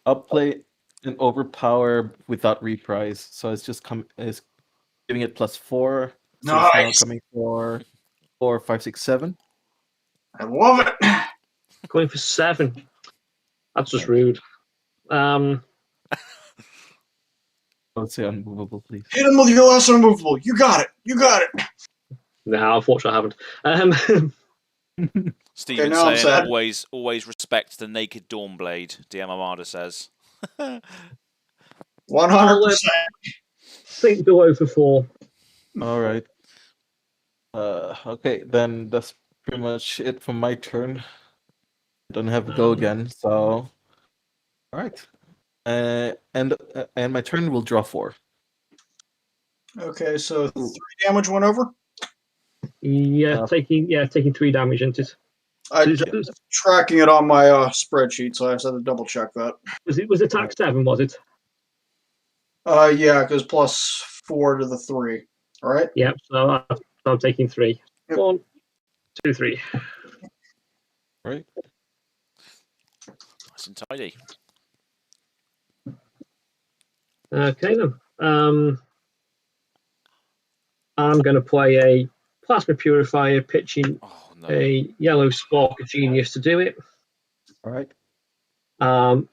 play an overpower without reprise, so it's just it's giving it +4. So it's now Nice. coming for 4, 5, 6, 7. I love it. Going for 7. That's just rude. Let's say unmovable, please. Hit him with your last unmovable. You got it. You got it. No, unfortunately, I haven't. Steven now I'm saying sad. always respect the naked Dawnblade. DM Armada says. 100%. Think below for 4. All right. Okay, then that's pretty much it for my turn. I don't have Go Again, so all right. And my turn will draw 4. Okay, so 3 damage went over. Yeah, taking 3 damage into it. I'm tracking it on my spreadsheet, so I just had to double check that. Was it attack 7? Was it? Yeah, because +4 to the 3. All right. Yeah. So I'm taking 3. Yep. 1, 2, 3. Right. Nice and tidy. Okay then. I'm going to play a plasma purifier, pitching a yellow spark of genius to do it. All right. I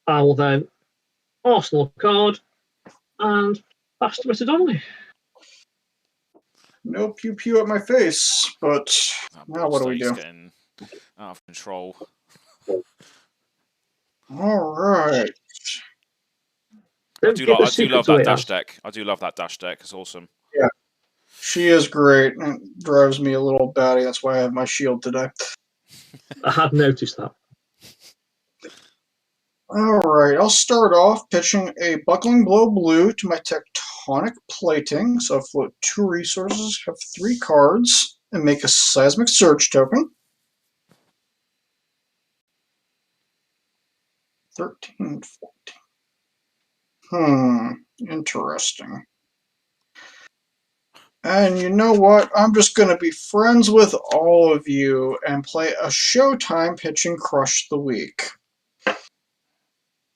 will then arsenal card and pass to Mr. Donnelly. No pew pew at my face, but now what do we do? Getting out of control. All right. I do love that dash deck. I do love that dash deck. It's awesome. Yeah, she is great. It drives me a little batty. That's why I have my shield today. I had noticed that. All right, I'll start off pitching a Buckling Blow Blue to my Tectonic Plating. So I float 2 resources, have 3 cards, and make a Seismic Surge token. 13, 14. Interesting. And you know what? I'm just going to be friends with all of you and play a Showtime pitching Crush the Week.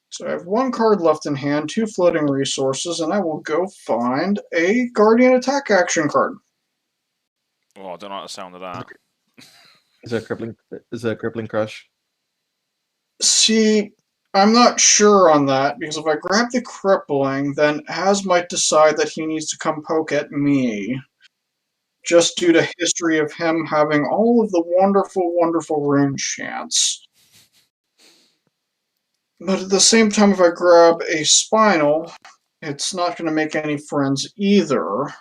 So I have 1 card left in hand, 2 floating resources, and I will go find a Guardian Attack action card. Oh, I don't like the sound of that. Is that a crippling crush? See, I'm not sure on that, because if I grab the crippling, then Az might decide that he needs to come poke at me. Just due to history of him having all of the wonderful, wonderful rune chants. But at the same time, if I grab a Spinal, it's not going to make any friends either.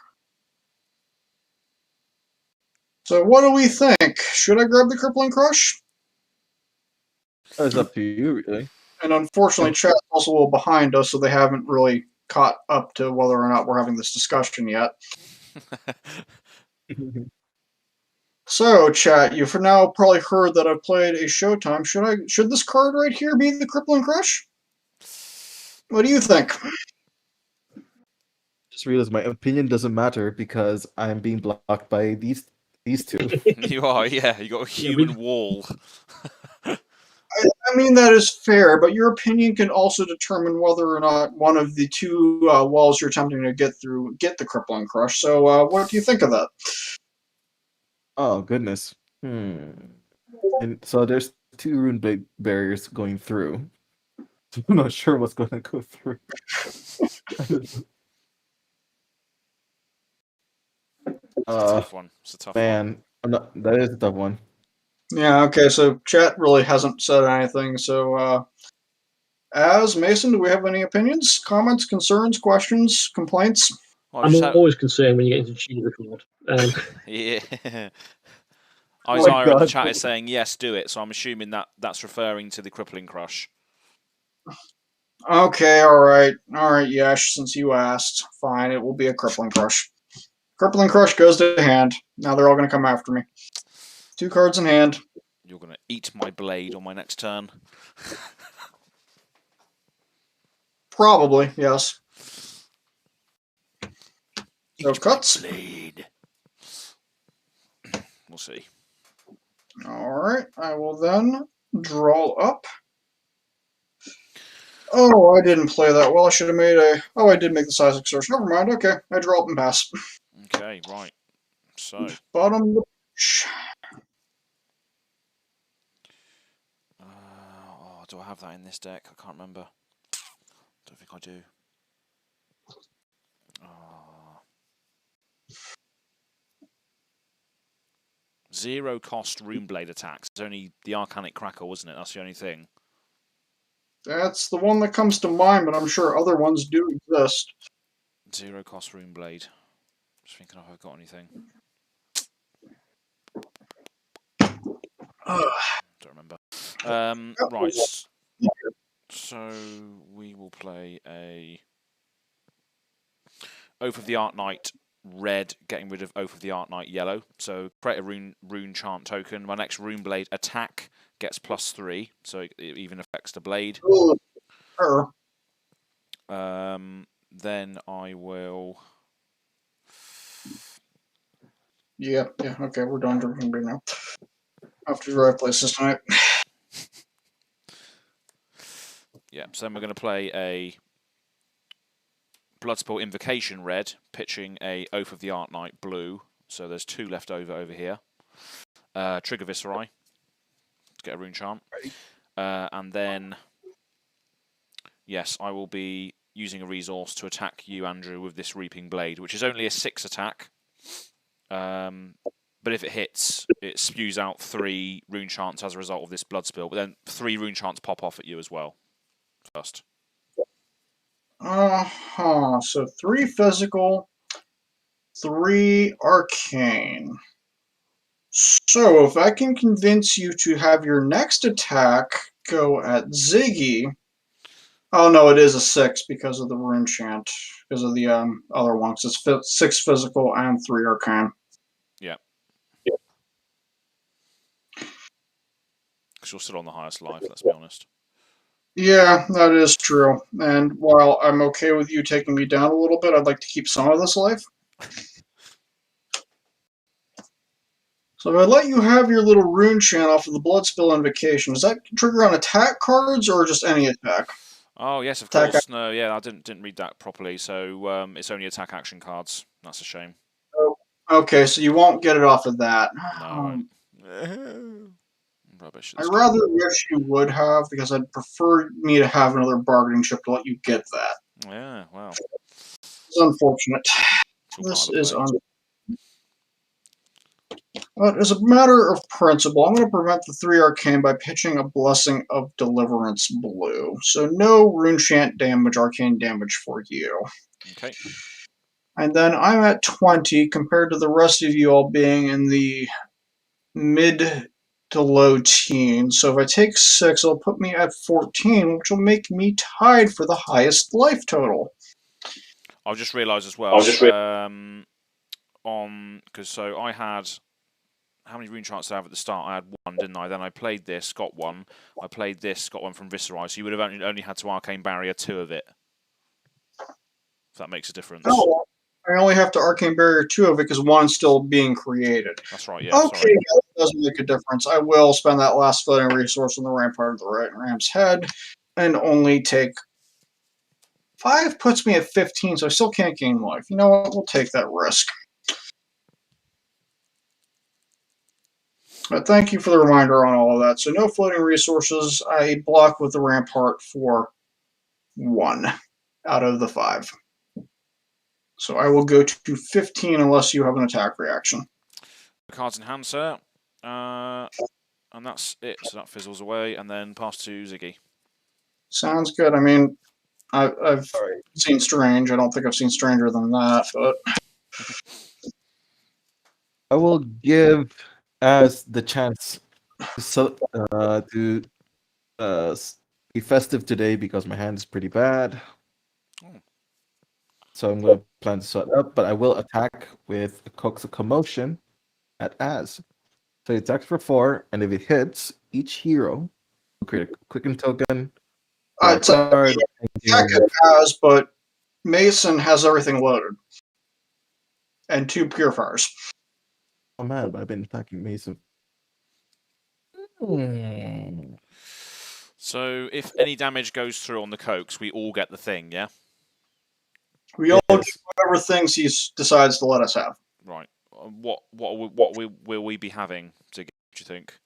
So what do we think? Should I grab the Crippling Crush? It's up to you, really. And unfortunately, chat's also a little behind us, so they haven't really caught up to whether or not we're having this discussion yet. So, chat, you've for now probably heard that I've played a Showtime. Should this card right here be the Crippling Crush? What do you think? Just realized my opinion doesn't matter because I'm being blocked by these 2. You are, yeah. You got a human wall. I mean, that is fair, but your opinion can also determine whether or not one of the 2 walls you're attempting to get through get the Crippling Crush. So, what do you think of that? Oh, goodness. And so there's 2 rune barriers going through. I'm not sure what's going to go through. It's a tough one. It's a tough one. That is a tough one. Yeah, okay, so chat really hasn't said anything, so, Az, Mason, do we have any opinions, comments, concerns, questions, complaints? I'm always concerned when you get into cheese record. Yeah. Isaiah in the chat is saying, yes, do it, so I'm assuming that's referring to the Crippling Crush. Okay, alright, Yesh, since you asked. Fine, it will be a Crippling Crush. Crippling Crush goes to hand. Now they're all going to come after me. 2 cards in hand. You're going to eat my blade on my next turn. Probably, yes. So cuts. Blade. We'll see. Alright, I will then draw up. Oh, I didn't play that well. I should have made a... Oh, I did make the size exertion. Never mind. Okay, I draw up and pass. Okay, right. So. Bottom of the page. Oh, do I have that in this deck? I can't remember. Don't think I do. Zero cost Runeblade attacks. It's only the Arcanic Crackle, wasn't it? That's the only thing. That's the one that comes to mind, but I'm sure other ones do exist. Zero cost Runeblade. Just thinking if I've got anything. Don't remember. Right. So we will play a Oath of the Art Knight red, getting rid of Oath of the Art Knight yellow. So create a rune chant token. My next Runeblade attack gets +3, so it even affects the blade. Then I will. Yeah, okay, we're done drinking beer now. I have to drive places tonight. Yeah, so then we're going to play a Bloodsport Invocation red, pitching a Oath of the Art Knight blue. So there's 2 left over here. Trigger Viscerai to get a rune charm. And then, yes, I will be using a resource to attack you, Andrew, with this Reaping Blade, which is only a 6 attack. But if it hits, it spews out 3 rune chants as a result of this blood spill. But then 3 rune chants pop off at you as well. First. So 3 physical, 3 arcane. So if I can convince you to have your next attack go at Ziggy. Oh no, it is a 6 because of the rune chant. Because of the other ones. It's 6 physical and 3 arcane. Yeah. Because you're still on the highest life, let's be honest. Yeah, that is true. And while I'm okay with you taking me down a little bit, I'd like to keep some of this life. So if I let you have your little rune chant off of the Bloodspill Invocation, does that trigger on attack cards or just any attack? Oh yes, of course. No, yeah, I didn't read that properly. So it's only attack action cards. That's a shame. Oh, okay, so you won't get it off of that. No, I won't. Rubbish. I rather wish you would have, because I'd prefer me to have another bargaining chip to let you get that. Yeah, wow. It's unfortunate. This is unfortunate. But as a matter of principle, I'm going to prevent the 3 arcane by pitching a Blessing of Deliverance blue. So no rune chant damage, arcane damage for you. Okay. And then I'm at 20 compared to the rest of you all being in the mid to low teens. So if I take 6, it'll put me at 14, which will make me tied for the highest life total. I've just realised as well. So I had. How many rune charts did I have at the start? I had 1, didn't I? Then I played this, got 1. I played this, got 1 from Viscerai. So you would have only had to Arcane Barrier 2 of it. If that makes a difference. Oh, I only have to Arcane Barrier 2 of it because 1's still being created. That's right, yeah. Okay, sorry. that does make a difference. I will spend that last floating resource on the Rampart of the Ram's Head and only take 5 puts me at 15, so I still can't gain life. You know what? We'll take that risk. But thank you for the reminder on all of that. So no floating resources. I block with the Rampart for 1 out of the 5. So I will go to 15 unless you have an attack reaction. Cards in hand, sir. And that's it. So that fizzles away, and then pass to Ziggy. Sounds good. I mean, I've seen Strange. I don't think I've seen stranger than that, but I will give Azz the chance to be festive today because my hand is pretty bad. So I'm going to plan to sort up, but I will attack with a Coax of Commotion at Azz. So it attacks for 4, and if it hits, each hero will create a quicken token. it's attack at Azz, but Mason has everything loaded. And 2 purifiers. Oh man, but I've been attacking Mason. So if any damage goes through on the Cokes, we all get the thing, yeah? We all get whatever things he decides to let us have. Right. What will we be having to get, do you think?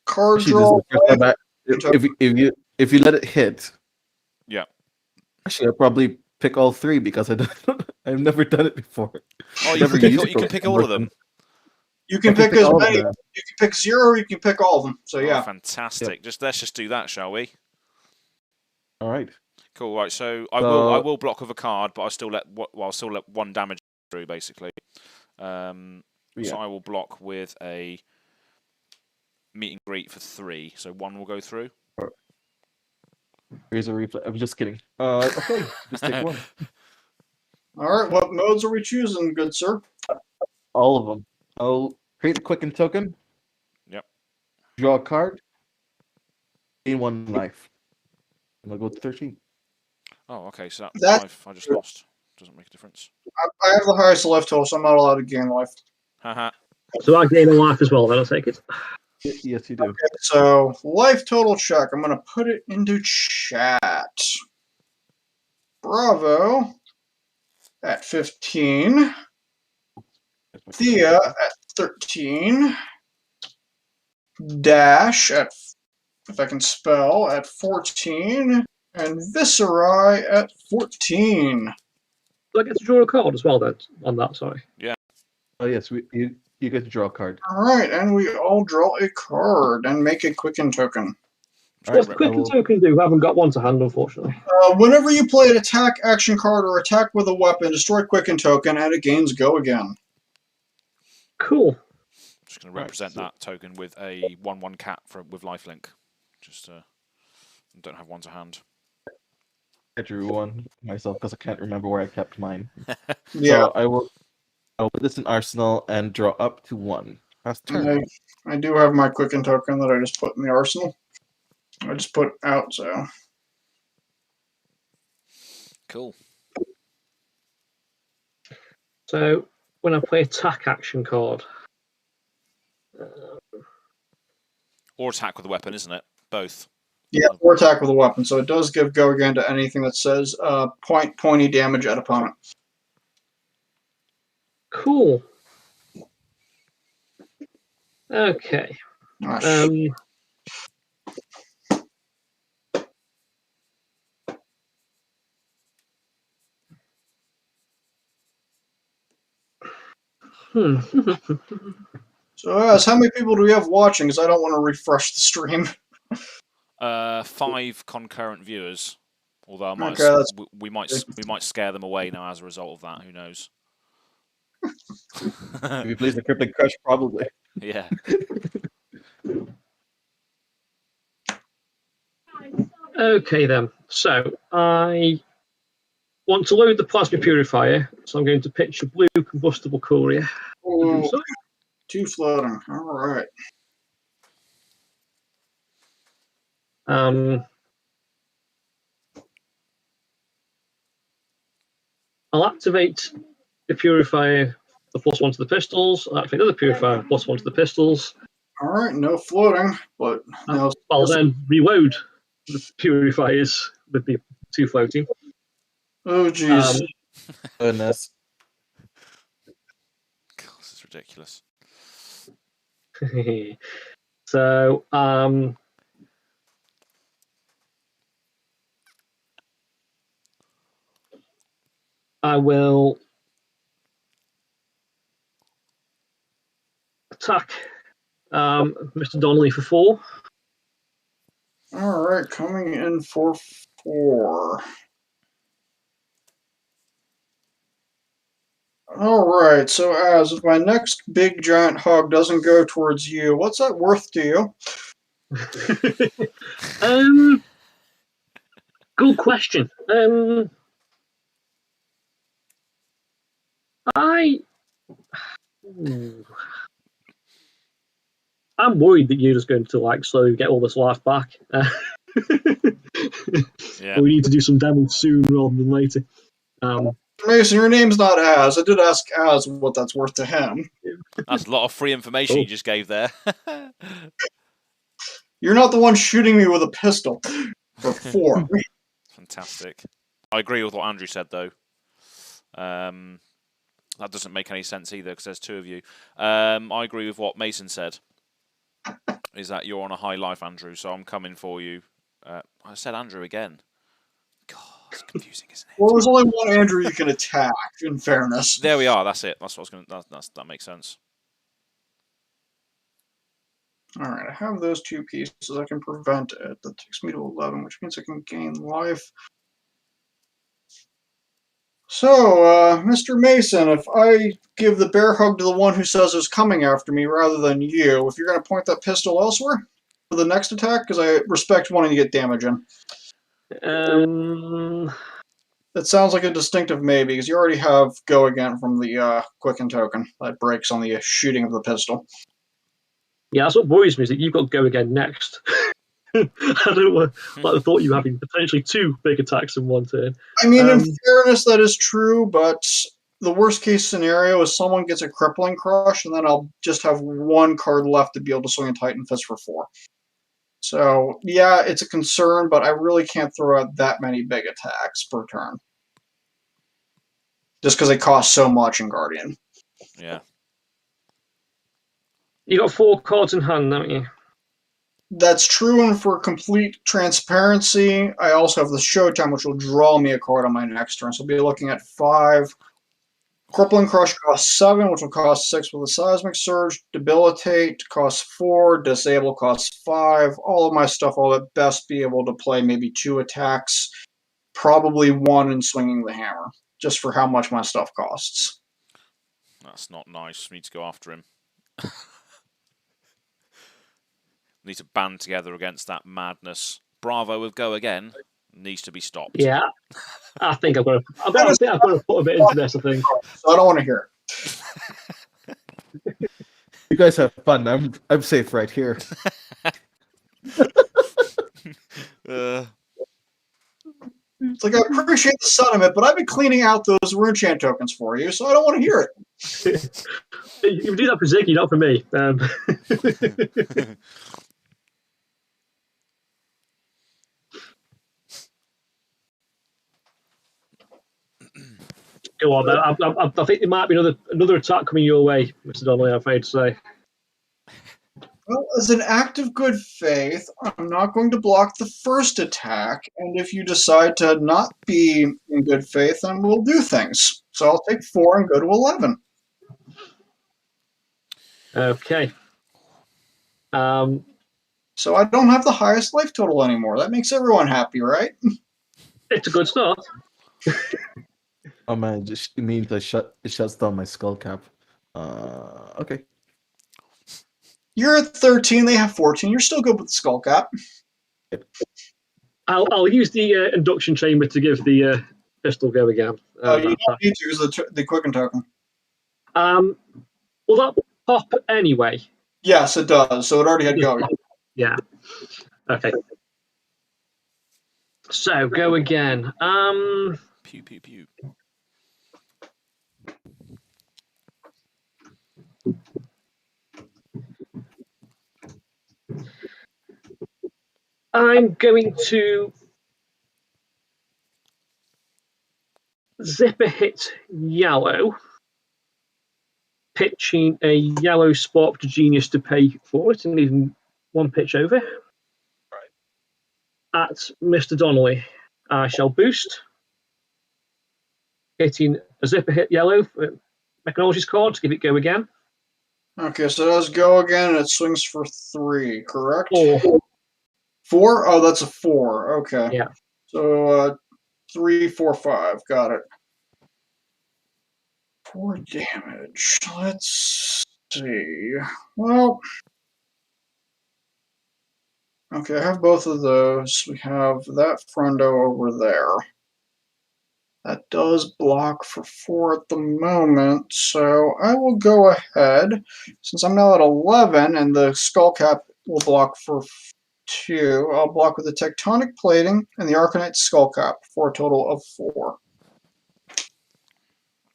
Card Actually, this is draw. the first time if you let it hit. Yeah. Actually, I'll probably pick all three because I've never done it before. Oh, you can pick all of them. You can pick as many. You can pick 0, or you can pick all of them. So yeah. Fantastic. Yep. Let's just do that, shall we? All right. Cool. Right. So I will block with a card, but I'll still let one damage through basically. So I will block with a meet and greet for 3. So 1 will go through. Here's a replay. I'm just kidding. Okay, just take 1. All right. What modes are we choosing, good sir? All of them. I'll create a quicken token. Yep. Draw a card. Gain 1 life. And I'll go to 13. Oh, okay. So that 5 I just lost. Doesn't make a difference. I have the highest life total, so I'm not allowed to gain life. Haha. So I gain a life as well, then I'll take it. Yes, you do. Okay, so life total check. I'm going to put it into chat. Bravo at 15. Thea at 13. Dash at, if I can spell, at 14. And Visceri at 14. Do I get to draw a card as well then on that? Sorry. Yeah. Oh yes, you get to draw a card. All right, and we all draw a card and make a quicken token. What's the quicken token do? I haven't got one to hand, unfortunately. Whenever you play an attack action card or attack with a weapon, destroy quicken token, and it gains Go Again. Cool. Just going to represent that token with a 1/1 cat with lifelink. Just don't have one to hand. I drew one myself because I can't remember where I kept mine. Yeah. So I'll put this in Arsenal and draw up to 1. Last turn. I do have my quicken token that I just put in the arsenal. I just put out, so. Cool. So when I play attack action card. Or attack with a weapon, isn't it? Both. Yeah, or attack with a weapon. So it does give Go Again to anything that says pointy damage at opponent. Cool. Okay. So, how many people do we have watching? Because I don't want to refresh the stream. 5 concurrent viewers. Although we might scare them away now as a result of that. Who knows? If he plays the Cryptic Crush, probably. Yeah. Okay then. So I want to load the plasma purifier, so I'm going to pitch a blue combustible courier. Oh, 2 floating. All right. I'll activate the purifier, the +1 to the pistols. I'll activate another purifier, +1 to the pistols. All right, no floating, but no. I'll then reload the purifiers with the 2 floating. Oh, jeez. Goodness. God, this is ridiculous. So, I will attack Mr. Donnelly for 4. All right, coming in for 4. All right, so as if my next big giant hug doesn't go towards you, what's that worth to you? Good question. I'm worried that you're just going to slowly get all this life back. Yeah. We need to do some damage soon rather than later. Mason, your name's not Azz. I did ask Azz what that's worth to him. That's a lot of free information you just gave there. You're not the one shooting me with a pistol. For 4. Fantastic. I agree with what Andrew said, though. That doesn't make any sense either, because there's 2 of you. I agree with what Mason said. Is that you're on a high life, Andrew, so I'm coming for you. I said Andrew again. God, it's confusing, isn't it? Well, there's only one Andrew you can attack, in fairness. There we are, that's it. That's what I was going to... That makes sense. Alright, I have those 2 pieces. I can prevent it. That takes me to 11, which means I can gain life. So, Mr. Mason, if I give the bear hug to the one who says is coming after me rather than you, if you're going to point that pistol elsewhere for the next attack, because I respect wanting to get damage in. That sounds like a distinctive maybe, because you already have Go Again from the Quicken token. That breaks on the shooting of the pistol. Yeah, that's what worries me, is that you've got Go Again next. I don't want, like, I thought you were having potentially 2 big attacks in one turn. I mean, in fairness, that is true, but the worst case scenario is someone gets a crippling crush, and then I'll just have 1 card left to be able to swing a Titan Fist for 4. So, yeah, it's a concern, but I really can't throw out that many big attacks per turn. Just because they cost so much in Guardian. Yeah. You got 4 cards in hand, haven't you? That's true, and for complete transparency, I also have the Showtime, which will draw me a card on my next turn. So I'll be looking at 5. Crippling Crush costs 7, which will cost 6 with a Seismic Surge. Debilitate costs 4. Disable costs 5. All of my stuff will at best be able to play maybe 2 attacks. Probably 1 in swinging the hammer, just for how much my stuff costs. That's not nice. We need to go after him. We need to band together against that madness. Bravo with Go Again needs to be stopped. Yeah, I think I've got to put a bit into this, I think. So I don't want to hear it. You guys have fun. I'm safe right here. It's like, I appreciate the sentiment, but I've been cleaning out those rune chant tokens for you, so I don't want to hear it. You do that for Ziggy, not for me. Go on, I think there might be another attack coming your way, Mr. Donnelly, I'm afraid to say. Well, as an act of good faith, I'm not going to block the first attack, and if you decide to not be in good faith, then we'll do things. So I'll take 4 and go to 11. Okay. So I don't have the highest life total anymore. That makes everyone happy, right? It's a good start. Oh man, it means it shuts down my skull cap. Okay. You're at 13, they have 14. You're still good with the skull cap. I'll use the induction chamber to give the pistol Go Again. You don't need to use the Quicken token. Will that pop anyway? Yes, it does. So it already had Go. Yeah. Okay. So Go Again. Pew pew pew. I'm going to zip a hit yellow, pitching a yellow spark to Genius to pay for it, and even 1 pitch over. Right. At Mr. Donnelly, I shall boost, hitting a zipper hit yellow, acknowledges card to give it Go Again. Okay, so it does Go Again, and it swings for 3, correct? 4. 4? Oh, that's a 4. Okay. Yeah. So 3, 4, 5. Got it. 4 damage. Let's see. Well, okay, I have both of those. We have that friendo over there. That does block for 4 at the moment, so I will go ahead. Since I'm now at 11 and the skull cap will block for 2, I'll block with the Tectonic Plating and the Arcanite Skull Cap for a total of 4.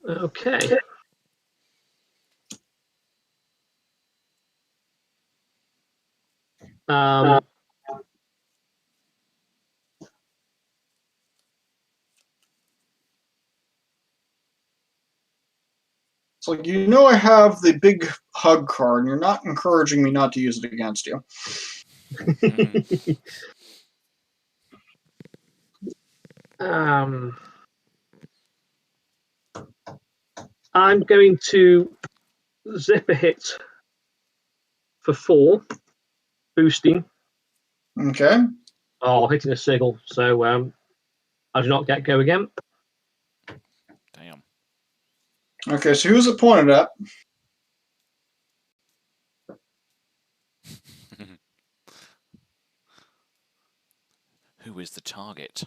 Okay. So you know I have the big hug card, and you're not encouraging me not to use it against you. I'm going to zip a hit for 4, boosting. Okay. Oh, hitting a sigil, so I do not get go again. Damn. Okay, so who's it pointed at? Who is the target?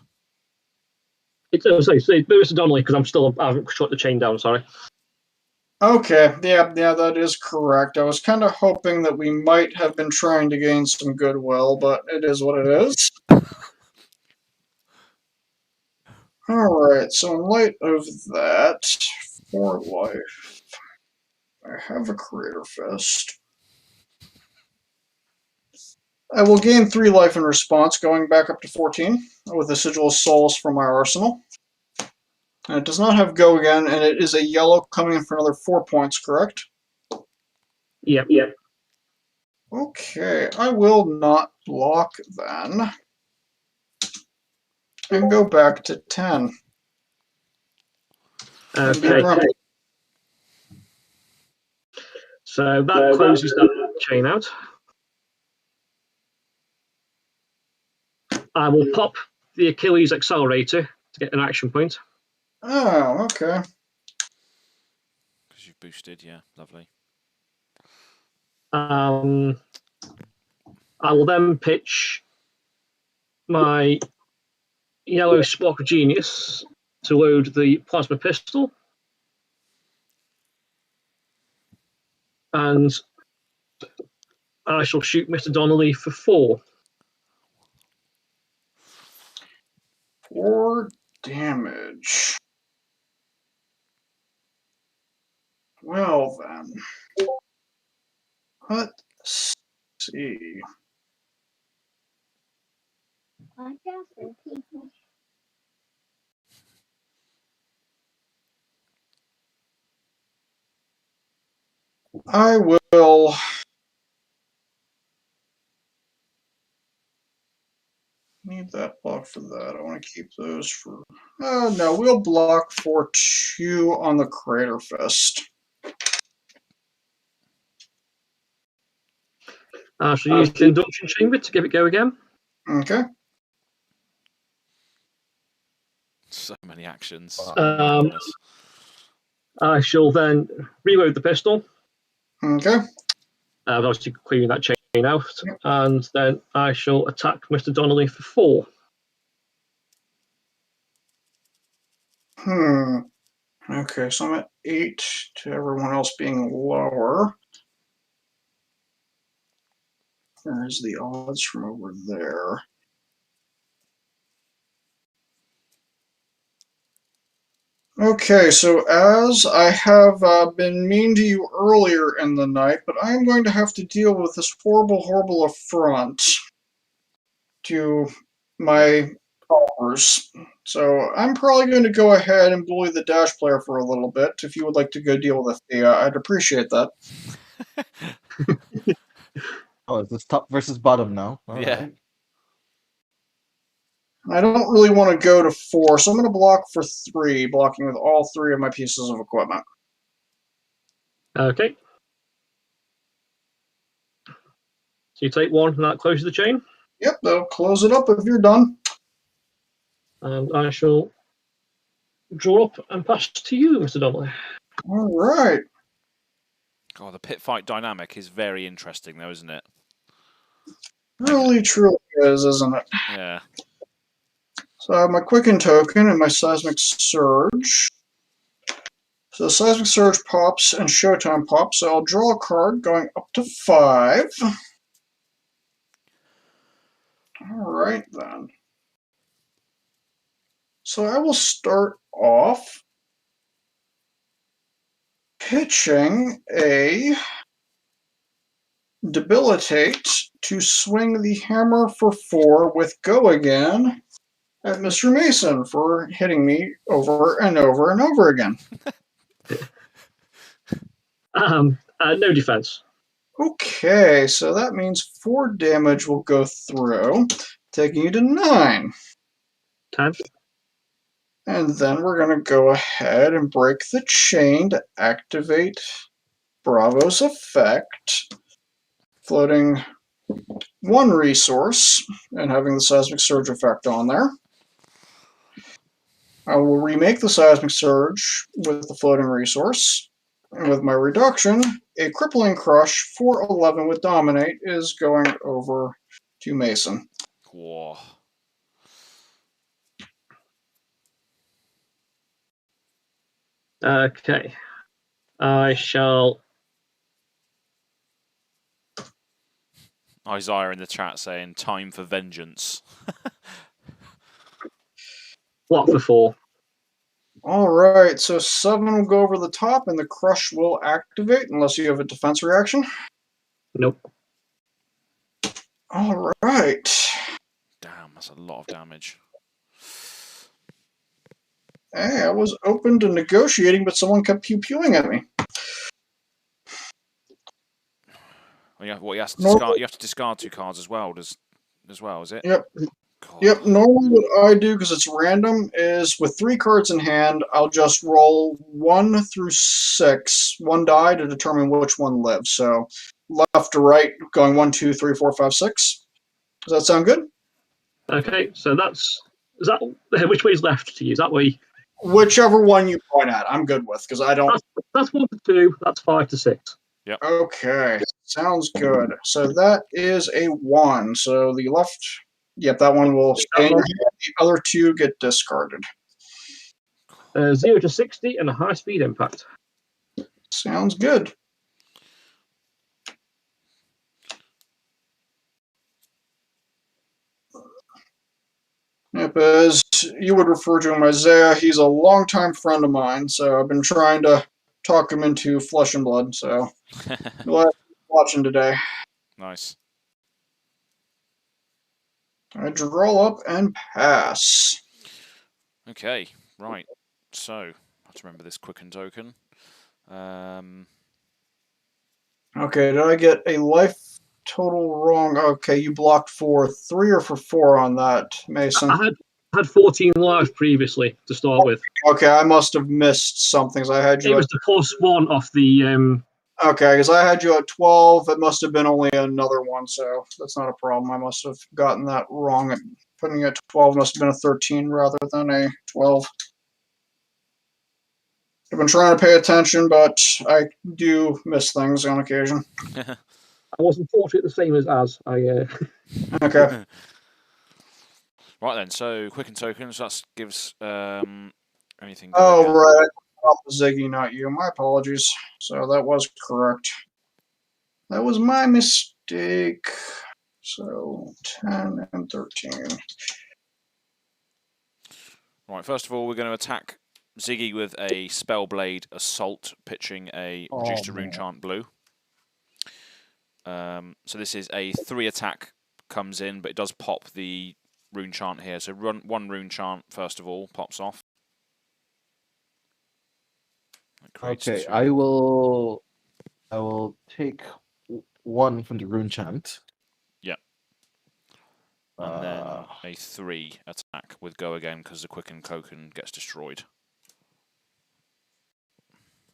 It's Mr. Donnelly, because I haven't shut the chain down, sorry. Okay, yeah, that is correct. I was kind of hoping that we might have been trying to gain some goodwill, but it is what it is. Alright, so in light of that, for life, I have a Creator Fist. I will gain 3 life in response, going back up to 14, with a Sigil of Souls from my arsenal. And it does not have Go Again, and it is a yellow coming in for another 4 points, correct? Yep. Okay, I will not block then. And go back to 10. Okay. So that closes that chain out. I will pop the Achilles accelerator to get an action point. Oh, okay. Because you've boosted, yeah, lovely. I will then pitch my yellow Spark of Genius to load the plasma pistol. And I shall shoot Mr. Donnelly for 4. 4 damage. Well then. Let's see. I will need that block for that. I want to keep those for... no, we'll block for 2 on the Creator Fist. I shall use the induction chamber to give it go again. Okay. So many actions. I shall then reload the pistol. Okay. Obviously clearing that chain out. And then I shall attack Mr. Donnelly for 4. Okay, so I'm at 8 to everyone else being lower. There's the odds from over there. Okay, so as I have been mean to you earlier in the night, but I am going to have to deal with this horrible affront to my followers. So I'm probably going to go ahead and bully the Dash player for a little bit. If you would like to go deal with Thea, I'd appreciate that. Oh, is this top versus bottom now? Yeah. Right. I don't really want to go to 4, so I'm going to block for 3, blocking with all 3 of my pieces of equipment. Okay. So you take 1 and that closes the chain. Yep, that'll close it up if you're done. And I shall draw up and pass to you, Mr. Donnelly. All right. Oh, the pit fight dynamic is very interesting, though, isn't it? Really, truly is, isn't it? Yeah. So I have my Quicken token and my Seismic Surge. So Seismic Surge pops and Showtime pops, so I'll draw a card going up to 5. Alright then. So I will start off pitching a Debilitate to swing the hammer for 4 with Go Again at Mr. Mason for hitting me over and over and over again. No defense. Okay, so that means 4 damage will go through, taking you to 9. 10. And then we're going to go ahead and break the chain to activate Bravo's effect, floating 1 resource and having the Seismic Surge effect on there. I will remake the Seismic Surge with the floating resource. And with my reduction, a Crippling Crush for 11 with Dominate is going over to Mason. Whoa. Okay. I shall. Isaiah in the chat saying, time for vengeance. Block for 4. Alright, so 7 will go over the top and the Crush will activate unless you have a defense reaction. Nope. Alright. Damn, that's a lot of damage. Hey, I was open to negotiating, but someone kept pew-pewing at me. Well, you have to discard 2 cards as well, is it? Yep. God. Yep, normally what I do, because it's random, is with 3 cards in hand, I'll just roll 1 through 6, 1 die to determine which one lives. So left to right, going 1, 2, 3, 4, 5, 6. Does that sound good? Okay, so is that which way is left to use? That way. Whichever one you point at, I'm good with, because I don't. That's 1 to 2. That's 5 to 6. Yep. Okay, sounds good. So that is a 1. So the left. Yep, that one will stay in your hand. The other 2 get discarded. 0 to 60 and a high speed impact. Sounds good. Yep, as you would refer to him, Isaiah, he's a longtime friend of mine, so I've been trying to talk him into Flesh and Blood, so glad you're watching today. Nice. I draw up and pass. Okay, right. So, I have to remember this Quicken token. Okay, did I get a life total wrong? Okay, you blocked for 3 or for 4 on that, Mason. I had 14 lives previously to start with. Okay, I must have missed something. I had you. It was the +1 off the. Okay, because I had you at 12. It must have been only another one, so that's not a problem. I must have gotten that wrong. Putting you at 12 must have been a 13 rather than a 12. I've been trying to pay attention, but I do miss things on occasion. I was unfortunately the same as Azz. Okay. Right then, so Quicken tokens, that gives anything. Oh, right. Ziggy, not you. My apologies. So that was correct. That was my mistake. So 10 and 13. Right, first of all, we're going to attack Ziggy with a Spellblade Assault, pitching a reduced to Rune Chant blue. So this is a 3 attack comes in, but it does pop the Rune Chant here. So run 1 Rune Chant first of all, pops off. Okay, I will take 1 from the Rune Chant. Yeah. And then a 3 attack with Go Again because the Quicken token gets destroyed.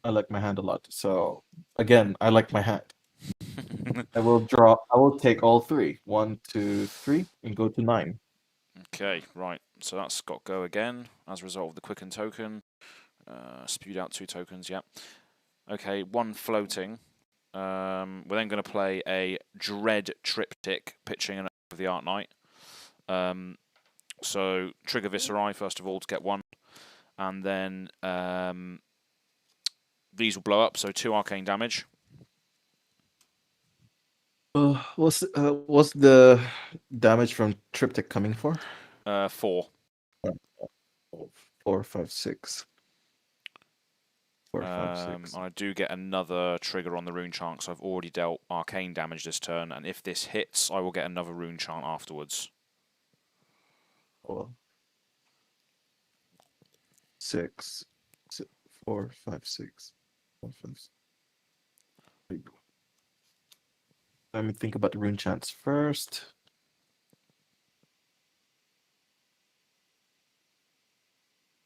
I like my hand a lot. So again, I like my hand. I will take all 3. 1, 2, 3, and go to 9. Okay, right. So that's got Go Again as a result of the Quicken token. Spewed out 2 tokens, yeah. Okay, 1 floating. We're then going to play a Dread Triptych, pitching an of the Art Knight. So trigger Viscerai first of all to get 1, and then these will blow up, so 2 arcane damage. What's the damage from Triptych coming for? 4. 4, 5, 6. 4, 5, 6. I do get another trigger on the rune chant, so I've already dealt arcane damage this turn, and if this hits, I will get another rune chant afterwards. Well, 6, 4, 5, 6. 4, 5, 6. Let me think about the rune chants first.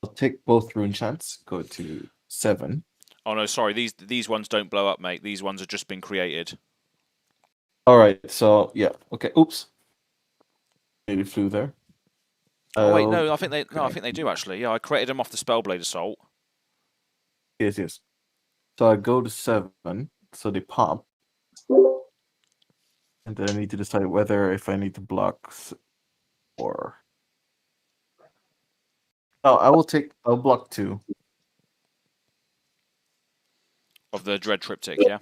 I'll take both rune chants, go to 7. Oh no, sorry, these ones don't blow up, mate. These ones have just been created. Alright, so yeah, okay. Oops. Maybe flew there. Oh wait, no, I think they do actually. Yeah, I created them off the Spellblade Assault. Yes, yes. So I go to 7, so they pop. And then I need to decide whether if I need to block or... Oh, I'll block 2. Of the Dread Triptych, yeah?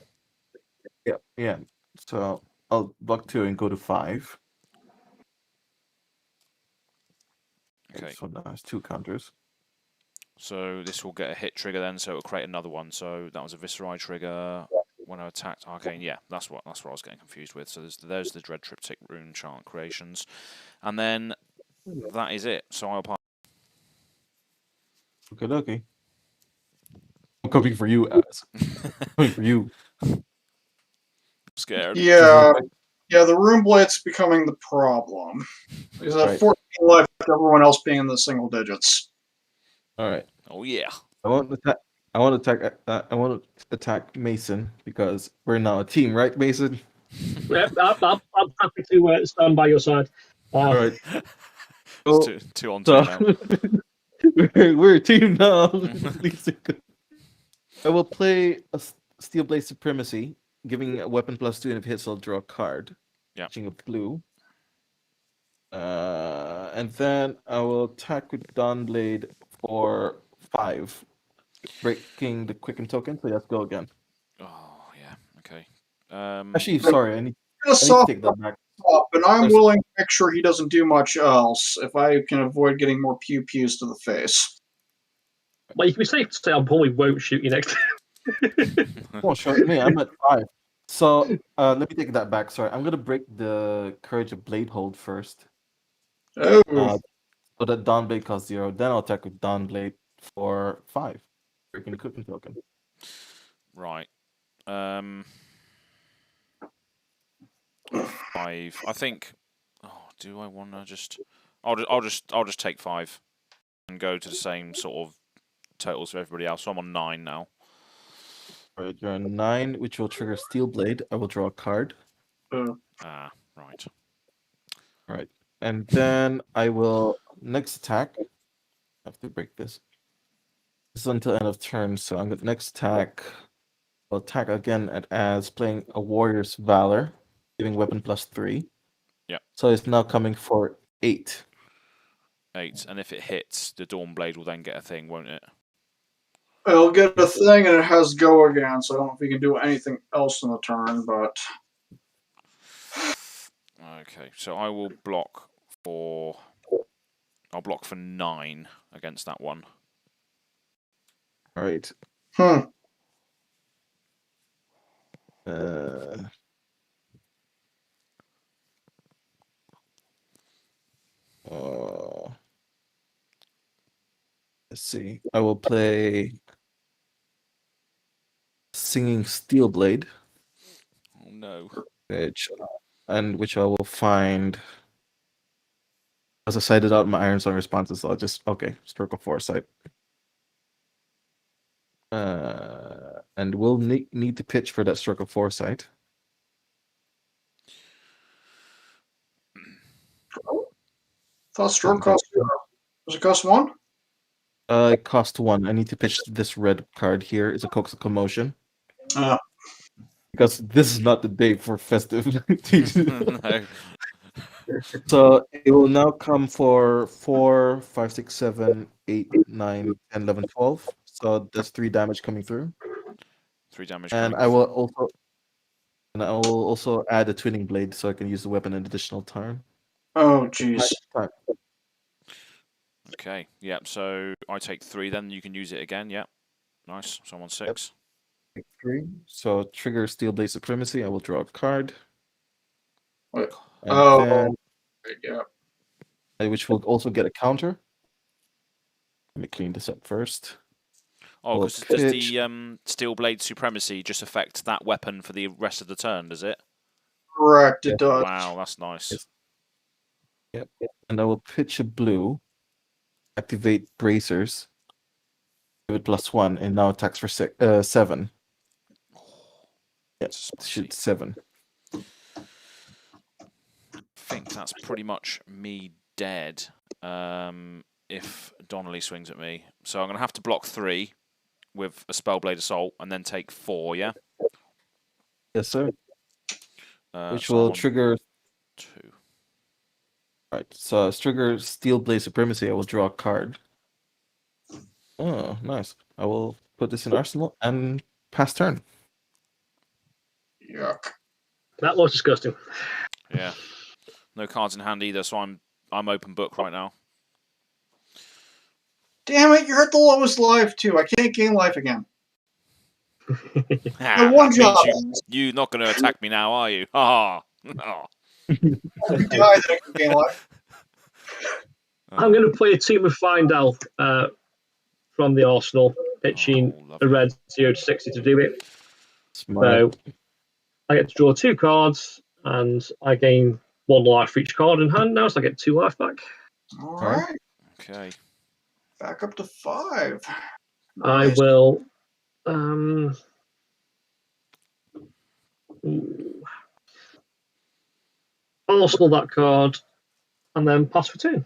Yeah. So I'll block 2 and go to 5. Okay. So now it's 2 counters. So this will get a hit trigger then, so it'll create another one. So that was a Viscerai trigger when I attacked Arcane. Yeah, that's what I was getting confused with. So there's the Dread Triptych rune chant creations. And then that is it. So I'll pass. Okay. I'm coming for you, Azz. Coming for you. Scared. Yeah, the Rune Blade's becoming the problem. Because at 14 life, everyone else being in the single digits. Alright. Oh yeah. I want to attack Mason because we're now a team, right, Mason? Yeah, I'm happy to stand by your side. Alright. It's two on two now. we're a team now. I will play a Steel Blade Supremacy, giving a weapon +2, and if it hits, I'll draw a card. Yeah. Matching a blue. And then I will attack with Dawnblade for 5, breaking the Quicken token. So let's go again. Oh yeah. Okay. Actually, sorry, I need to take that back. And I'm willing to make sure he doesn't do much else if I can avoid getting more pew-pews to the face. Well, you can be safe to say I probably won't shoot you next time. Oh, sure. Me, I'm at 5. So let me take that back. Sorry, I'm gonna break the Courage of Bladehold first. Oh. So that Dawnblade costs 0. Then I'll attack with Dawnblade for 5, breaking the Cooking token. Right. 5. I think. Oh, do I want to just? I'll just take 5 and go to the same sort of totals for everybody else. So I'm on 9 now. Alright, you're on 9, which will trigger Steel Blade. I will draw a card. Right. Alright, and then I will next attack. I have to break this. This is until end of turn, so I'm gonna next attack. I'll attack again at Azz, playing a Warrior's Valor, giving weapon +3. Yeah. So it's now coming for 8. 8, and if it hits, the Dawnblade will then get a thing, won't it? It'll get a thing, and it has Go Again, so I don't know if you can do anything else in the turn, but... Okay, so I will block for... I'll block for 9 against that one. Alright. Let's see. I will play Singing Steel Blade. Oh no. Which I will find as I cited out my Iron Song responses. So I'll just Stroke of Foresight. And we'll need to pitch for that Stroke of Foresight. Thought Stroke cost 0. Does it cost 1? It costs 1. I need to pitch this red card here. It's a Coax of Commotion. Because this is not the day for festive. No. So it will now come for 4, 5, 6, 7, 8, 9, 10, 11, 12. So that's 3 damage coming through. 3 damage. And I will also add a Twinning Blade so I can use the weapon an additional turn. Oh, jeez. Okay, yep, so I take 3 then, you can use it again, yep. Nice. So I'm on 6. Take 3. So trigger Steel Blade Supremacy. I will draw a card. What? And then, yeah. which will also get a counter. Let me clean this up first. Oh, We'll because does pitch. the Steel Blade Supremacy just affect that weapon for the rest of the turn, does it? Correct, it Yes. does. Wow, that's nice. Yes. Yep. And I will pitch a blue. Activate Bracers. Give it +1, and now attacks for 7. Yep, shoot 7. I think that's pretty much me dead if Donnelly swings at me. So I'm going to have to block 3 with a Spellblade Assault and then take 4, yeah? Yes, sir. Which so will trigger... 2. Right, so trigger Steel Blade Supremacy. I will draw a card. Oh, nice. I will put this in Arsenal and pass turn. Yuck. That was disgusting. Yeah. No cards in hand either, so I'm open book right now. Damn it, you're at the lowest life too. I can't gain life again. Ah, one that job. means you're not going to attack me now, are you? Ha ha. You die, then I can gain life. I'm going to play a team of Findel from the Arsenal, pitching a red 0 to 60 to do it. Smart. So I get to draw 2 cards, and I gain 1 life for each card in hand now, so I get 2 life back. All right. Okay. Back up to 5. I Nice. will. Arsenal that card, and then pass for 2.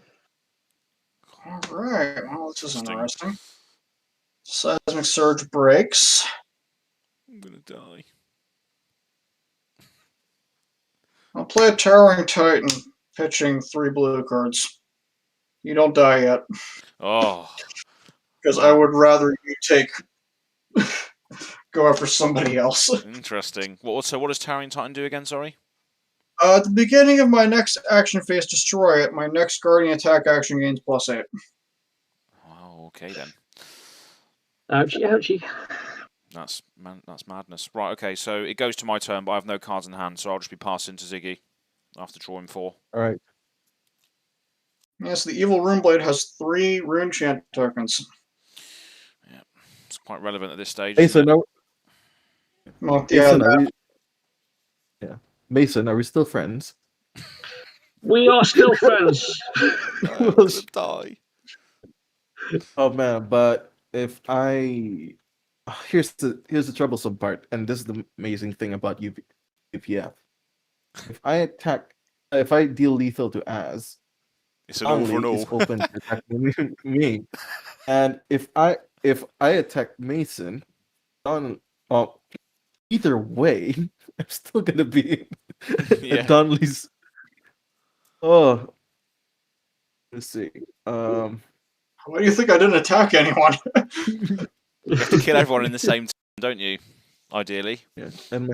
All right. Well, this is interesting. Seismic Surge breaks. I'm going to die. I'll play a Towering Titan, pitching 3 blue cards. You don't die yet. Oh. Because I would rather you take... go after somebody else. Interesting. So what does Towering Titan do again, sorry? At the beginning of my next action phase, destroy it. My next Guardian attack action gains +8. Oh, okay then. Ouchie, ouchie. That's madness. Right, okay, so it goes to my turn, but I have no cards in hand, so I'll just be passing to Ziggy after drawing 4. All right. Yes, the Evil Runeblade has 3 Rune Chant tokens. Yeah, it's quite relevant at this stage. Mason, Well, Mason, Mason, are we still friends? We are still friends. I'm gonna die. Oh man, but if I here's the troublesome part, and this is the amazing thing about UPF. If I deal lethal to Azz, It's an all for an all. is open to attack me. And if I attack Mason, either way, I'm still gonna be Donnelly's. Oh, let's see. Why do you think I didn't attack anyone? You have to kill everyone in the same time, don't you? Ideally. Yeah, and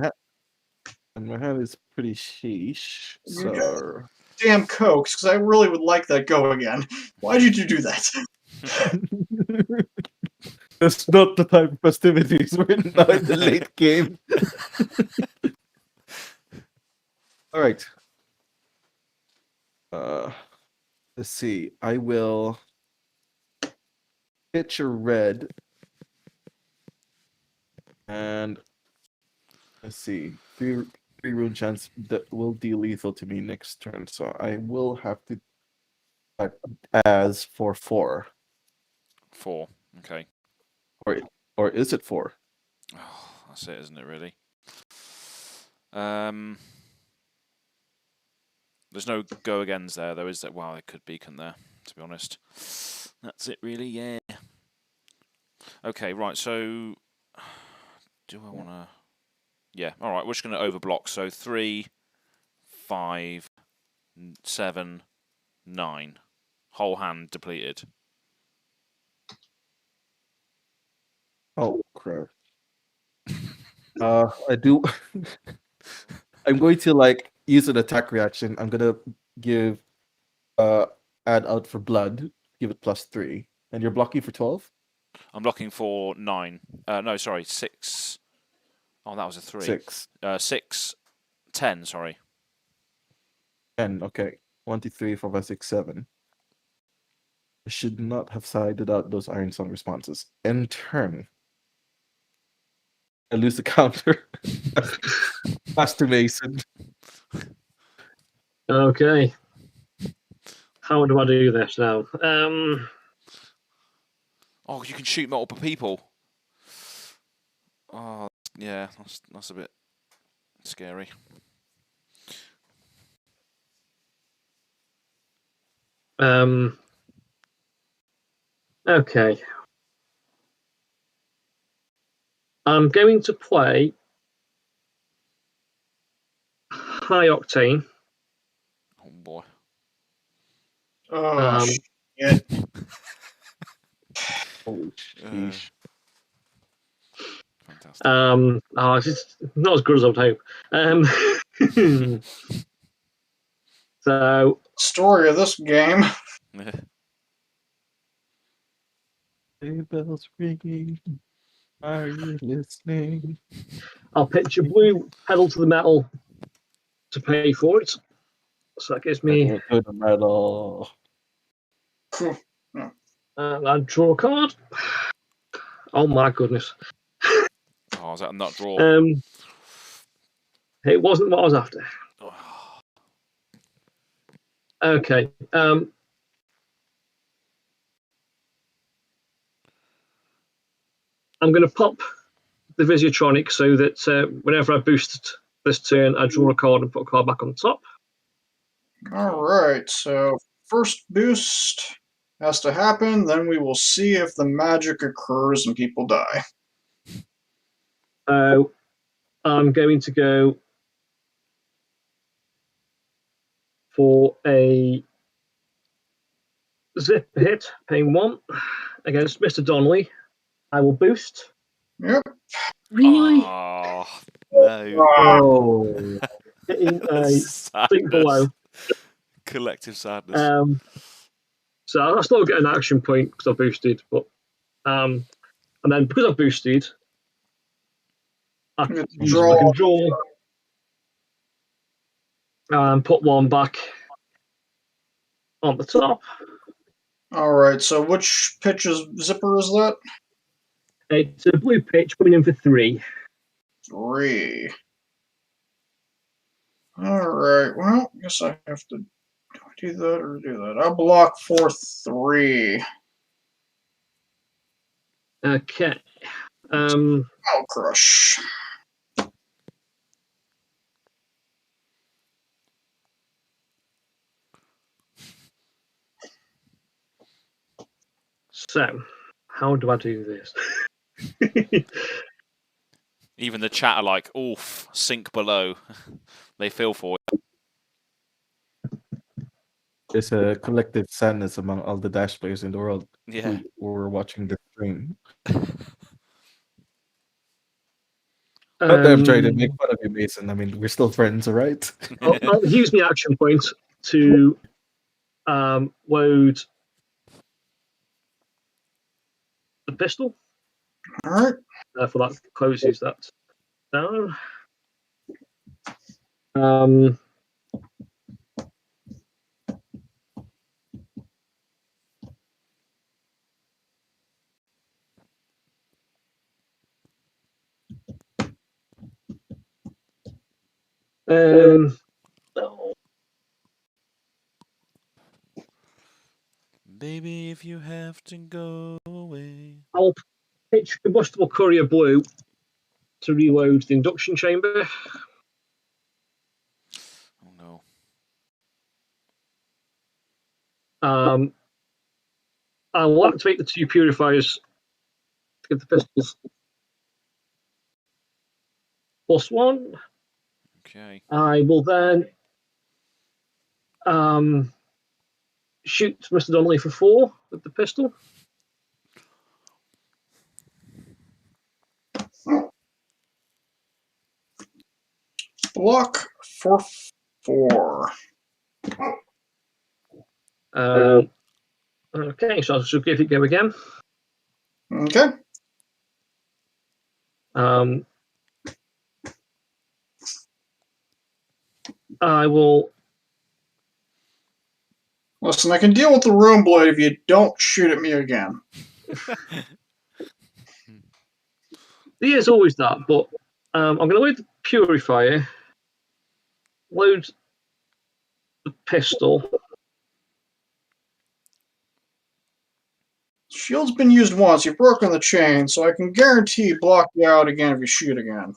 my hand is pretty sheesh. So damn cokes, because I really would like that Go Again. Why did you do that? That's not the type of festivities. We're not in the late game. All right. Let's see. I will pitch a red, and let's see. Three rune chance that will deal lethal to me next turn. So I will have to attack Azz for 4. 4. Okay. Or is it 4? Oh, that's it, isn't it? Really. There's no go agains there, though, is there? Wow, it could beacon there, to be honest. That's it, really, yeah. Okay, right, so... Do I want to... Yeah, all right, we're just going to overblock. So 3, 5, 7, 9. Whole hand depleted. Oh, crap. I do... I'm going to, use an attack reaction. I'm gonna give add out for blood, give it +3, and you're blocking for 12. I'm looking for 9. No, sorry, 6. Oh, that was a 3. 6. 6, 10, sorry. 10, okay. 1, 2, 3, 4, 5, 6, 7. I should not have sided out those Iron Song responses. In turn, I lose the counter. Master Mason. Okay. How do I do this now? Oh, you can shoot multiple people. Oh, yeah, that's a bit scary. Okay. I'm going to play High Octane. Oh boy. Oh, shit. Holy sheesh. Fantastic. It's just not as good as I would hope. So Story of this game. Sleigh bells ringing. Are you listening? I'll pitch a blue pedal to the metal to pay for it. So that gives me. To the metal. I'll draw a card. Oh my goodness. Oh, is that a nut draw? It wasn't what I was after. Okay. I'm going to pop the Visitronic so that whenever I boost this turn, I draw a card and put a card back on the top. Alright, so first boost has to happen, then we will see if the magic occurs and people die. I'm going to go for a zip hit, paying 1 against Mr. Donnelly. I will boost. Yep. Really? Oh, no. Oh. Hitting a sink below. Collective sadness. So I still get an action point because I boosted, but and then because I boosted, I can draw and put 1 back on the top. Alright, so which zipper is that? It's a blue pitch coming in for 3. 3. Alright, well, I guess I have to do that or do that. I'll block for 3. Okay. I'll crush. So, how do I do this? Even the chat are like, oof, sink below. They feel for it. There's a collective sadness among all the Dash players in the world Yeah. who were watching the stream. But I'm trying to make fun of you, Mason. I mean, we're still friends, all right? I'll use my action point to load the pistol. Alright. For that closes that down. Baby, if you have to go away. I'll pitch combustible courier blue to reload the induction chamber. Oh no. I will activate the 2 purifiers to give the pistols +1. Okay. I will then shoot Mr. Donnelly for 4 with the pistol. Block for 4. Okay, so I'll give it go again. Okay. I will. Listen, I can deal with the Rune Blade if you don't shoot at me again. Yeah, it's always that, but I'm going to load the Purifier, load the pistol. Shield's been used once. You've broken the chain, so I can guarantee block you out again if you shoot again.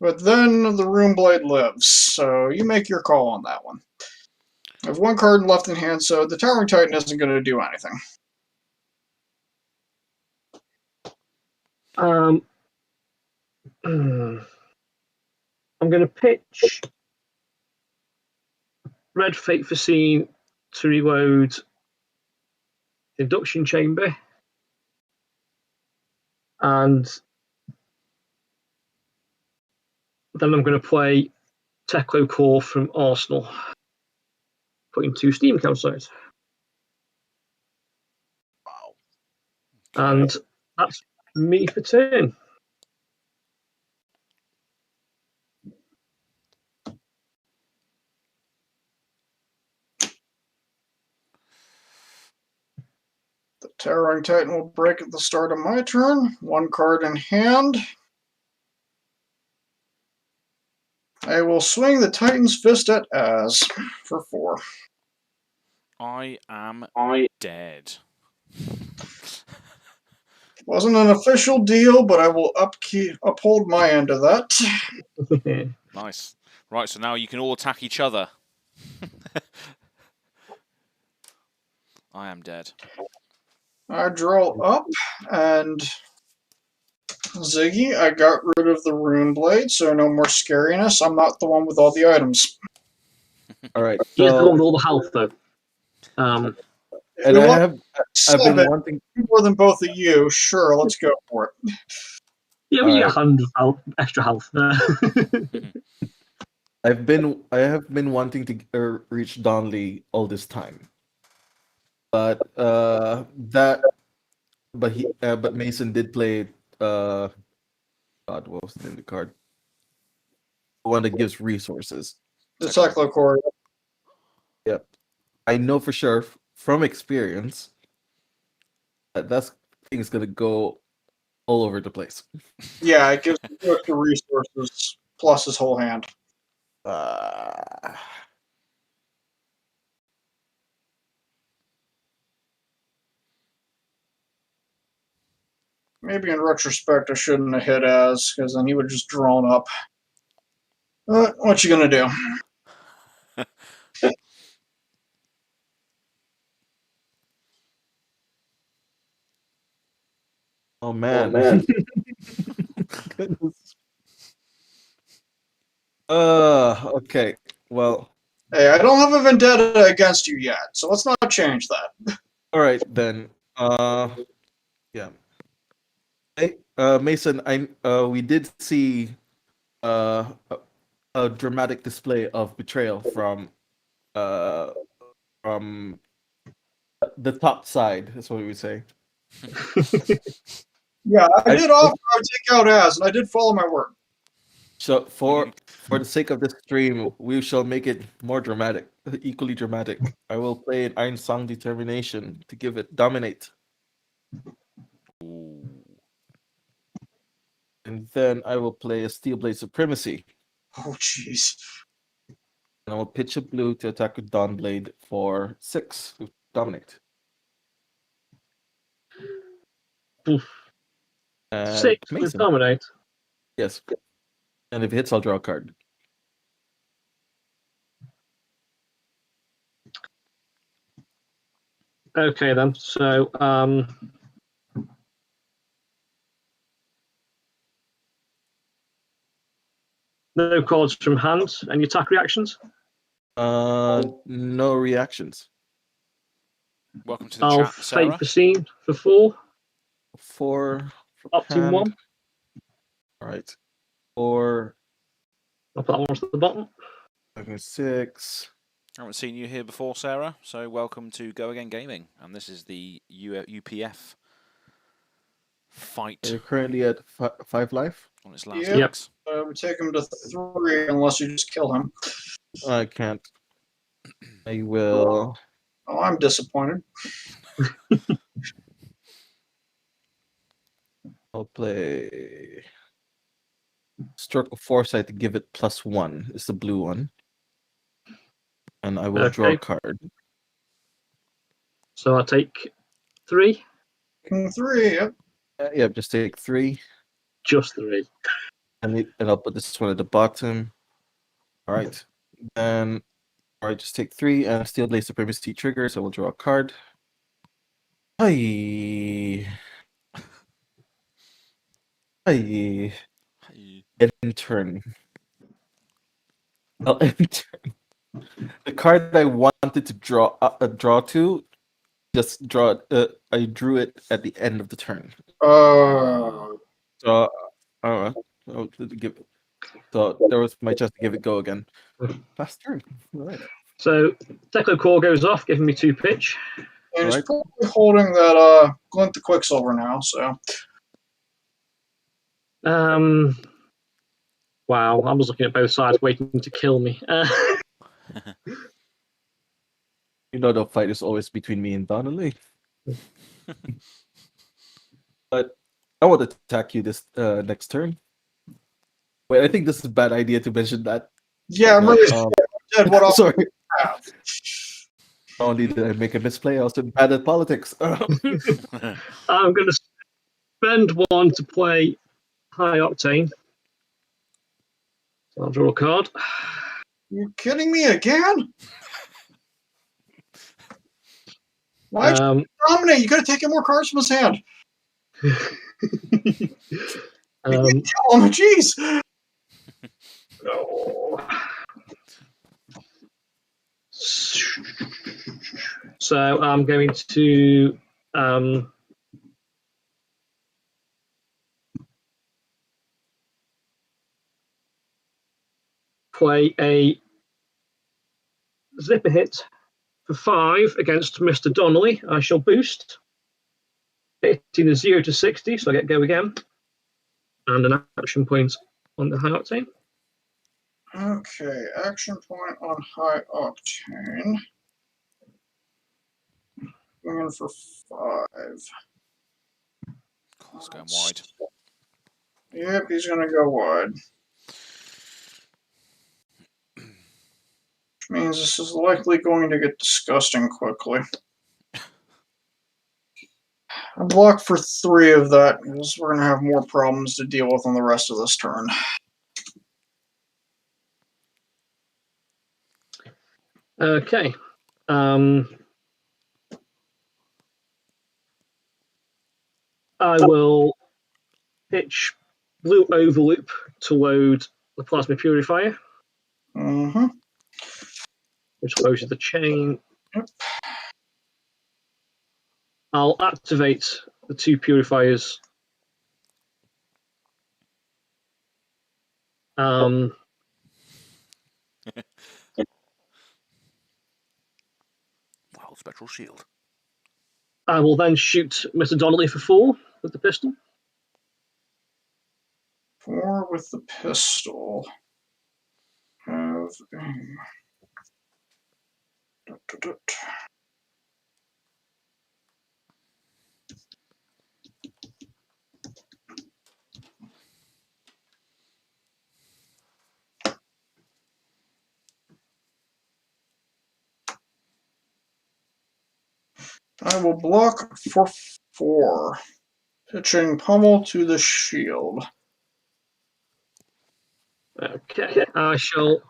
But then the Rune Blade lives, so you make your call on that one. I have one card left in hand, so the Towering Titan isn't going to do anything. I'm going to pitch Red Fate for Scene to reload Induction Chamber. And then I'm going to play Teklo Core from Arsenal, putting 2 Steam campsites. Wow. And that's me for turn. The Towering Titan will break at the start of my turn. One card in hand. I will swing the Titan's Fist at Azz for 4. I am dead. Wasn't an official deal, but I will uphold my end of that. Nice. Right, so now you can all attack each other. I am dead. I draw up, and Ziggy, I got rid of the Rune Blade, so no more scariness. I'm not the one with all the items. All right. He has the one So, with all the health, though. and I've been wanting more than both of you. Sure, let's go for it. Yeah, we get 100 health, extra health there. I have been wanting to reach Donley all this time, but but Mason did play God, what was the name of the card? The one that gives resources. The Teklo Core. Yep, I know for sure from experience that thing is gonna go all over the place. Yeah, it gives you extra resources plus his whole hand. Maybe in retrospect I shouldn't have hit Azz, because then he would have just drawn up. What you gonna do? Oh man. Goodness. Okay. Well. Hey, I don't have a vendetta against you yet, so let's not change that. All right then. Yeah. Hey, Mason, we did see a dramatic display of betrayal from the top side. That's what we would say. Yeah, I did offer I would take out Azz, and I did follow my word. So for the sake of this stream, we shall make it more dramatic, equally dramatic. I will play an Iron Song Determination to give it dominate. And then I will play a Steel Blade Supremacy. Oh, jeez. And I will pitch a blue to attack with Dawnblade for 6 to dominate. 6 with dominate. Yes. And if it hits, I'll draw a card. Okay then. So no cards from hand. Any attack reactions? No reactions. Welcome to the chat, Sarah. Fate for Scene for 4. 4 Up to 1. All right. 4. I'll put that one to the bottom. 6. I haven't seen you here before, Sarah. So welcome to Go Again Gaming, and this is the UPF Fight You're currently at 5 life. on its last Yep. legs. We take him to 3 unless you just kill him. I can't. I will. Oh, I'm disappointed. I'll play Stroke of Foresight to give it +1. It's the blue one. And I will draw a card. So I take 3. 3, yep. Yeah, just take 3. Just 3. And I'll put this one at the bottom. All right. Then, all right, just take 3 and Steel Blade Supremacy trigger. So we'll draw a card. Hi. Hi. End turn. I'll end turn. The card I wanted to draw to, just draw it. I drew it at the end of the turn. So I'll give it. So there was my chance to give it Go Again. Last turn. All right. So Techno Core goes off, giving me 2 pitch. And he's probably holding that Glint the Quicksilver now, so. Wow, I was looking at both sides waiting to kill me. You know the fight is always between me and Donnelly. But I want to attack you this next turn. Wait, I think this is a bad idea to mention that. Yeah, I'm really dead. What else? Sorry. Not only did I make a misplay, I also bad at politics. I'm going to spend 1 to play High Octane. So I'll draw a card. You kidding me again? Why did you dominate? You could have taken more cards from his hand. Jeez. No. So I'm going to play a zipper hit for 5 against Mr. Donnelly. I shall boost. Hitting a 0 to 60, so I get Go Again. And an action point on the High Octane. Okay, action point on High Octane. Going in for 5. He's going wide. Yep, he's going to go wide. Which means this is likely going to get disgusting quickly. I block for 3 of that, because we're going to have more problems to deal with on the rest of this turn. Okay. I will pitch Blue Overloop to load the Plasma Purifier. Which closes the chain. Yep. I'll activate the 2 purifiers. Wild Spectral Shield. I will then shoot Mr. Donnelly for 4 with the pistol. 4 with the pistol. Have I will block for 4. Pitching Pummel to the shield. Okay. I shall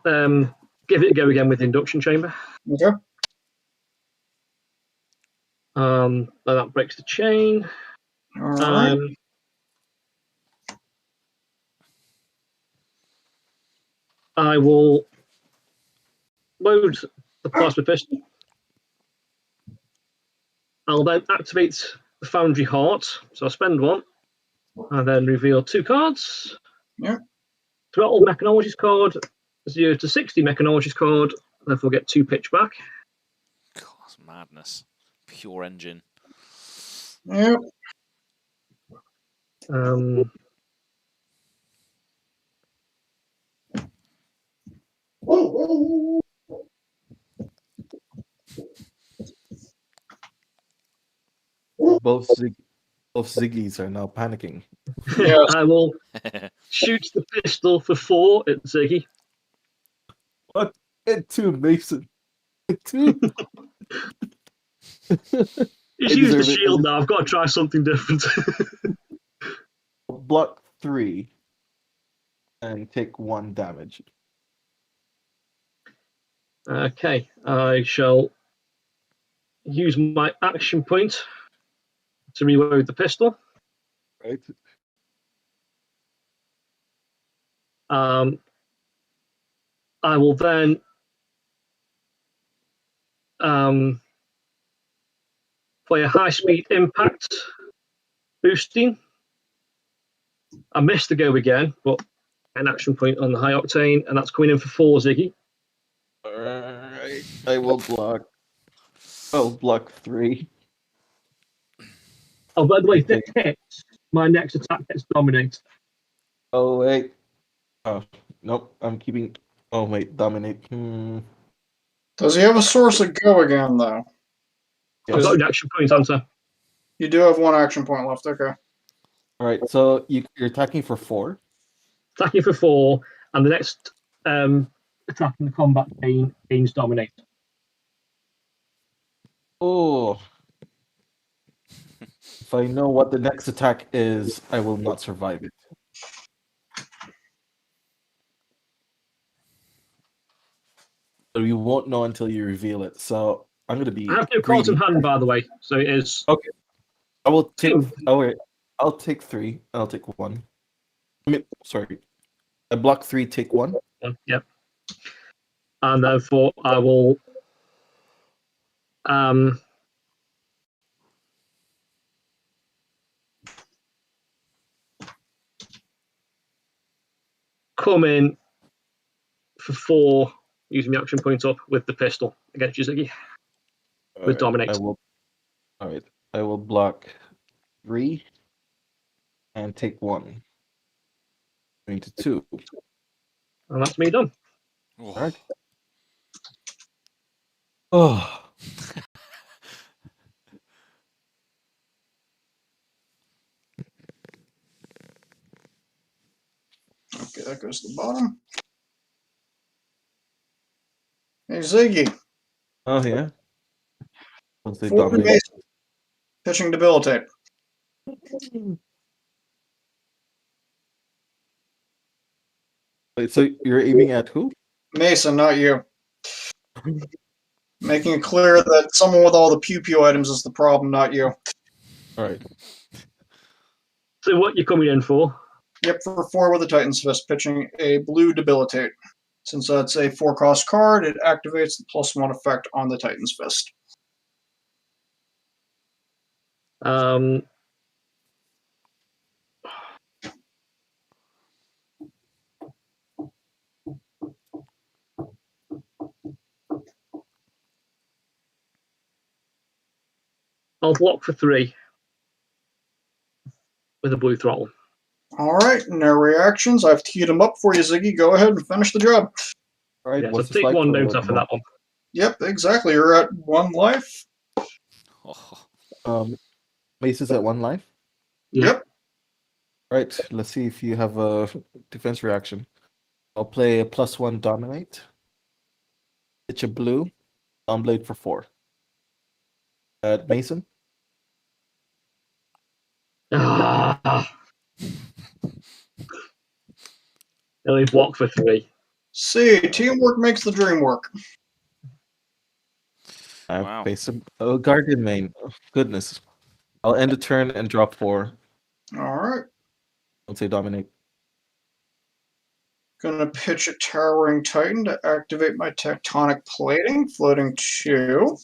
give it a go again with the induction chamber. Okay. Then that breaks the chain. All right. I will load the plasma pistol. I'll then activate the Foundry Heart. So I'll spend 1 and then reveal 2 cards. Yeah. Throttle Mechanologist card, 0 to 60 Mechanologist card, therefore get 2 pitch back. God, that's madness. Pure engine. Yep. Both Ziggies are now panicking. Yes. I will shoot the pistol for 4 at Ziggy. What? And 2, Mason. 2. He's used the shield now. I've got to try something different. Block 3 and take 1 damage. Okay, I shall use my action point to reload the pistol. Right. I will then play a high-speed impact boosting. I missed the go again, but an action point on the high octane, and that's coming in for 4, Ziggy. Alright. I will block. I'll block 3. Oh, by the way, if this hits, my next attack gets dominate. Oh, wait. Oh, nope. I'm keeping. Oh, wait. Dominate. Does he have a source of Go Again, though? I've got an action point answer. You do have 1 action point left. Okay. Alright, so you're attacking for 4. Attacking for 4, and the next attack in the combat gains dominate. Oh. If I know what the next attack is, I will not survive it. So you won't know until you reveal it. So I'm going to be. I have no cards in hand, by the way, so it is. Okay. I will take. Oh wait, I'll take 3. I'll take 1. I mean, sorry. I block 3. Take 1. Yep. And therefore, I will. Come in for 4, using the action point up with the pistol against you, Ziggy. With dominate. All right. I will block 3 and take 1. Into 2. And that's me done. All right. Oh. Okay, that goes to the bottom. Hey, Ziggy. Oh yeah. Once they 4 dominate. Mason. Pitching debilitate. Wait, so you're aiming at who? Mason, not you. Making it clear that someone with all the pew-pew items is the problem, not you. All right. So what you're coming in for? Yep, for 4 with a Titan's Fist, pitching a blue debilitate. Since that's a 4-cost card, it activates the +1 effect on the Titan's Fist. I'll block for 3 with a blue throttle. All right, no reactions. I've teed them up for you, Ziggy. Go ahead and finish the job. All right. Yeah, so What's the take spike 1 for note after that one. Yep, exactly. You're at 1 life. Mace is at 1 life. Yep. All right. Let's see if you have a defense reaction. I'll play a +1 dominate. Pitch a blue. Downblade for 4. Mason. Only block for 3. See, teamwork makes the dream work. I've faced him. Oh, Guardian main. Oh, goodness. I'll end the turn and drop 4. All right. I'll say dominate. Gonna pitch a Towering Titan to activate my Tectonic Plating, floating 2.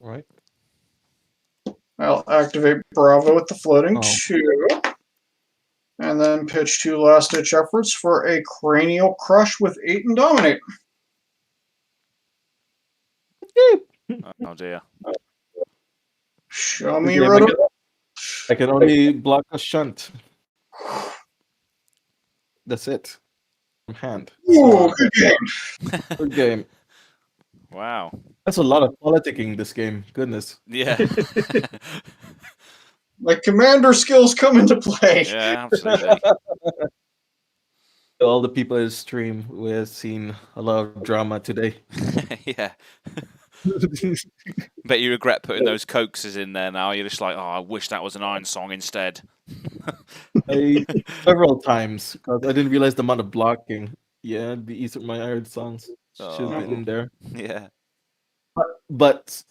All right. I'll activate Bravo with the floating 2. And then pitch 2 last-ditch efforts for a Cranial Crush with 8 and Dominate. Oh dear. Show me your other. I can only block a shunt. That's it. From hand. Ooh, good game. Good game. Wow. That's a lot of politicking this game. Goodness. Yeah. My commander skills come into play. Yeah, absolutely. All the people in the stream, we have seen a lot of drama today. Yeah. Bet you regret putting those coaxes in there now. You're just like, oh, I wish that was an Iron Song instead. Several times, because I didn't realize the amount of blocking. Yeah, my Iron Songs should have been in there. Yeah. But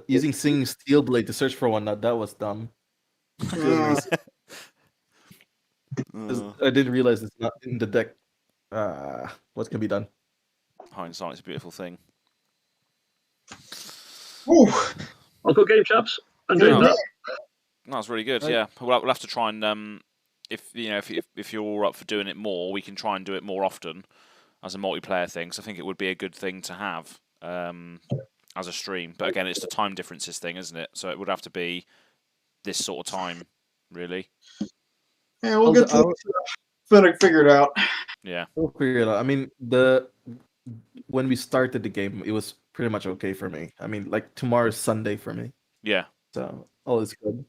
using Sing Steel Blade to search for one, that was dumb. Goodness. I didn't realize it's not in the deck. What can be done? Hindsight's a beautiful thing. Ooh. Well, good game, chaps. Enjoyed that. That's really good. Right. Yeah, we'll have to try and if you're up for doing it more, we can try and do it more often as a multiplayer thing. So I think it would be a good thing to have as a stream. But again, it's the time differences thing, isn't it? So it would have to be this sort of time, really. Yeah, we'll get figured out. Yeah, we'll figure it out. I mean, when we started the game, it was pretty much okay for me. I mean, like tomorrow's Sunday for me. Yeah. So all is good.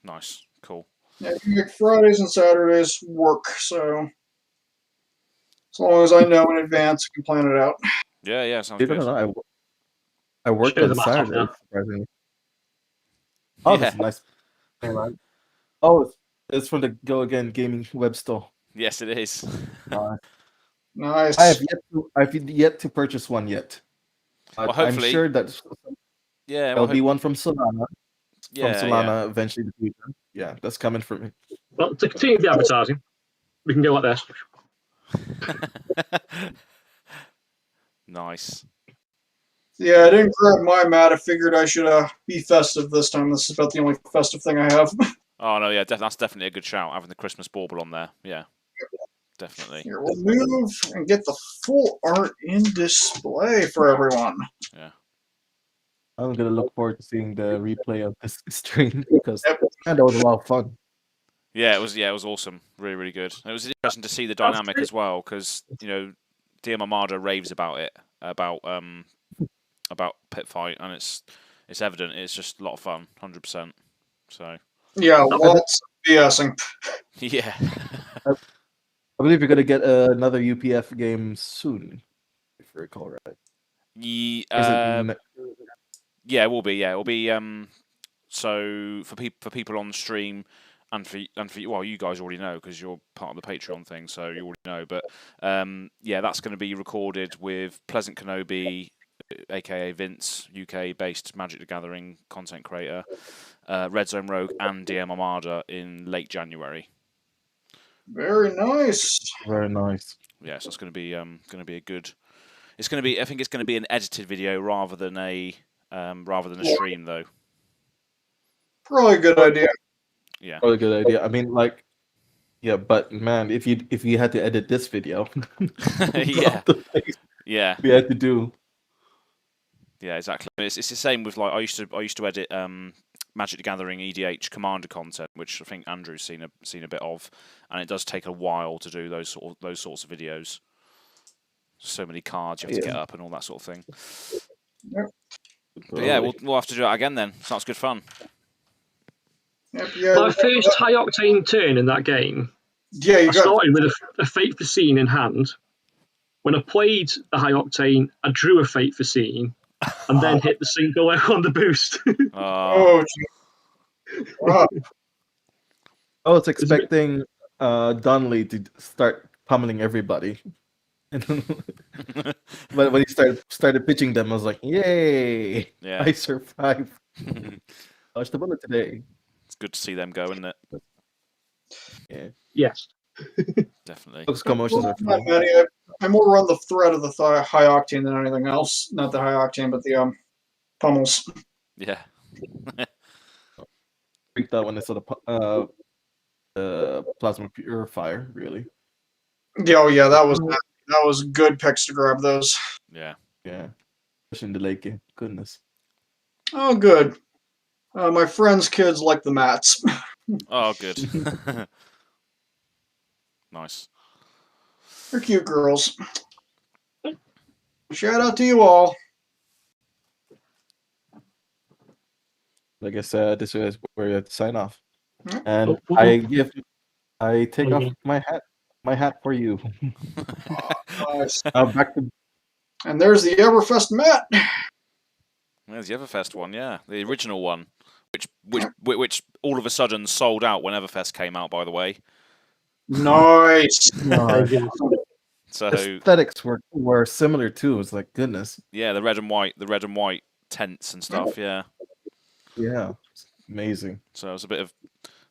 Nice, cool. Yeah, you make Fridays and Saturdays work, so as long as I know in advance, I can plan it out. Yeah, sounds good. I worked on Saturday, surprisingly. Oh, yeah. That's a nice. Oh, it's from the Go Again Gaming Webstore. Yes, it is. Nice. I have yet to purchase one yet. Well, hopefully, I'm sure that there'll be one from Solana. Eventually in the future. Yeah, that's coming for me. Well, to continue the advertising, we can go like this. Nice. Yeah, I didn't grab my mat. I figured I should be festive this time. This is about the only festive thing I have. Oh no, yeah, that's definitely a good shout. Having the Christmas bauble on there, yeah, definitely. Here, we'll move and get the full art in display for everyone. Yeah. I'm gonna look forward to seeing the replay of this stream because that was a lot of fun. Yeah, it was awesome. Really, really good. It was interesting to see the dynamic as well because DM Armada raves about it, about Pit Fight, and it's evident. It's just a lot of fun, 100%. So. Yeah, lots of BSing. Yeah. I believe you're gonna get another UPF game soon, if I recall right. Yeah, it will be. Yeah, it will be. So for people on the stream, and for well, you guys already know because you're part of the Patreon thing, so you already know. But yeah, that's going to be recorded with Pleasant Kenobi, aka Vince, UK-based Magic the Gathering content creator, Red Zone Rogue, and DM Armada in late January. Very nice. Very nice. Yeah, so it's going to be a good. It's going to be. I think it's going to be an edited video rather than a stream, though. Probably a good idea. Yeah. Probably a good idea. I mean, like, yeah, but man, if you had to edit this video, yeah, we had to do. Yeah, exactly. It's the same with like I used to edit Magic the Gathering EDH Commander content, which I think Andrew's seen a bit of, and it does take a while to do those sorts of videos. So many cards you have to get up and all that sort of thing. Yep. But yeah, we'll have to do that again then. Sounds good fun. Yep, yeah, My first high octane turn in that game. Yeah, I started with a Fate Foreseen in hand. When I played the high octane, I drew a Fate Foreseen, and then hit the single on the boost. Oh, wow. I was expecting Donnelly to start pummeling everybody. But when he started pitching them, I was like, "Yay! Yeah. I survived." Dodged the bullet today. It's good to see them go, isn't it? Yeah. Yes. Definitely. Those commotions are Not fun. many. I more run the threat of the high octane than anything else. Not the high octane, but the pummels. Yeah. Freaked out when I saw the plasma purifier. Really. Yeah, oh yeah, that was good picks to grab those. Yeah. Yeah. Especially in the late game. Goodness. Oh, good. My friend's kids like the mats. Oh, good. Nice. They're cute girls. Shout out to you all. Like I said, this is where you have to sign off. Yeah. And Oh, I take off my hat for you. Nice. Back to And there's the Everfest mat. There's the Everfest one, yeah, the original one, which all of a sudden sold out when Everfest came out. By the way, Nice. so aesthetics were similar too. It was like goodness. yeah, the red and white tents and stuff. Yeah, Yeah, amazing. so it was a bit of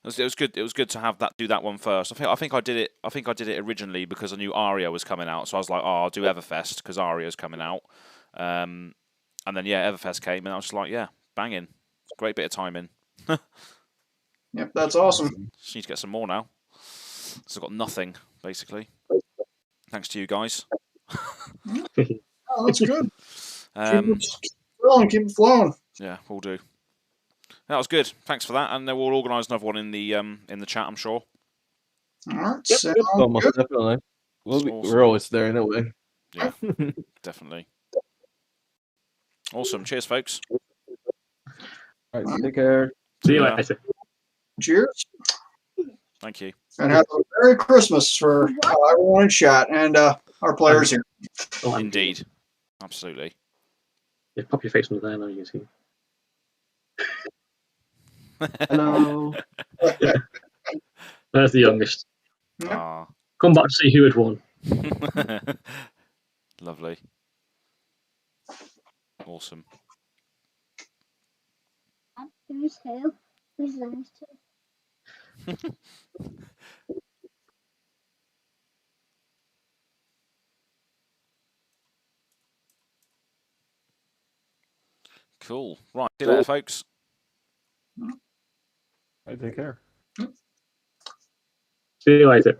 it was good. It was good to do that one first. I think I did it originally because I knew Aria was coming out, so I was like, oh, I'll do Everfest because Aria's coming out. And then yeah, Everfest came, and I was just like, yeah, banging, great bit of timing. Yep, that's awesome. Just need to get some more now. So I've got nothing basically. Thanks to you guys. Oh, that's good. Um, Keep it flowing. yeah, we'll do. That was good. Thanks for that, and we'll organise another one in the chat, I'm sure. All right. Yep. Sounds Almost good. definitely. Awesome. We're always there anyway. Yeah, definitely. Awesome. Cheers, folks. All right, take care. See you Yeah. later. Cheers. Thank you. And have a Merry Christmas for everyone in chat and our players here. Oh, Indeed. Absolutely. Yeah, pop your face under there now, you can see. Hello. There's the youngest. Ah. Come back to see who had won. Lovely. Awesome. Who's who? Who's those two? Cool. Right. See you later, folks. All right, take care. See you later.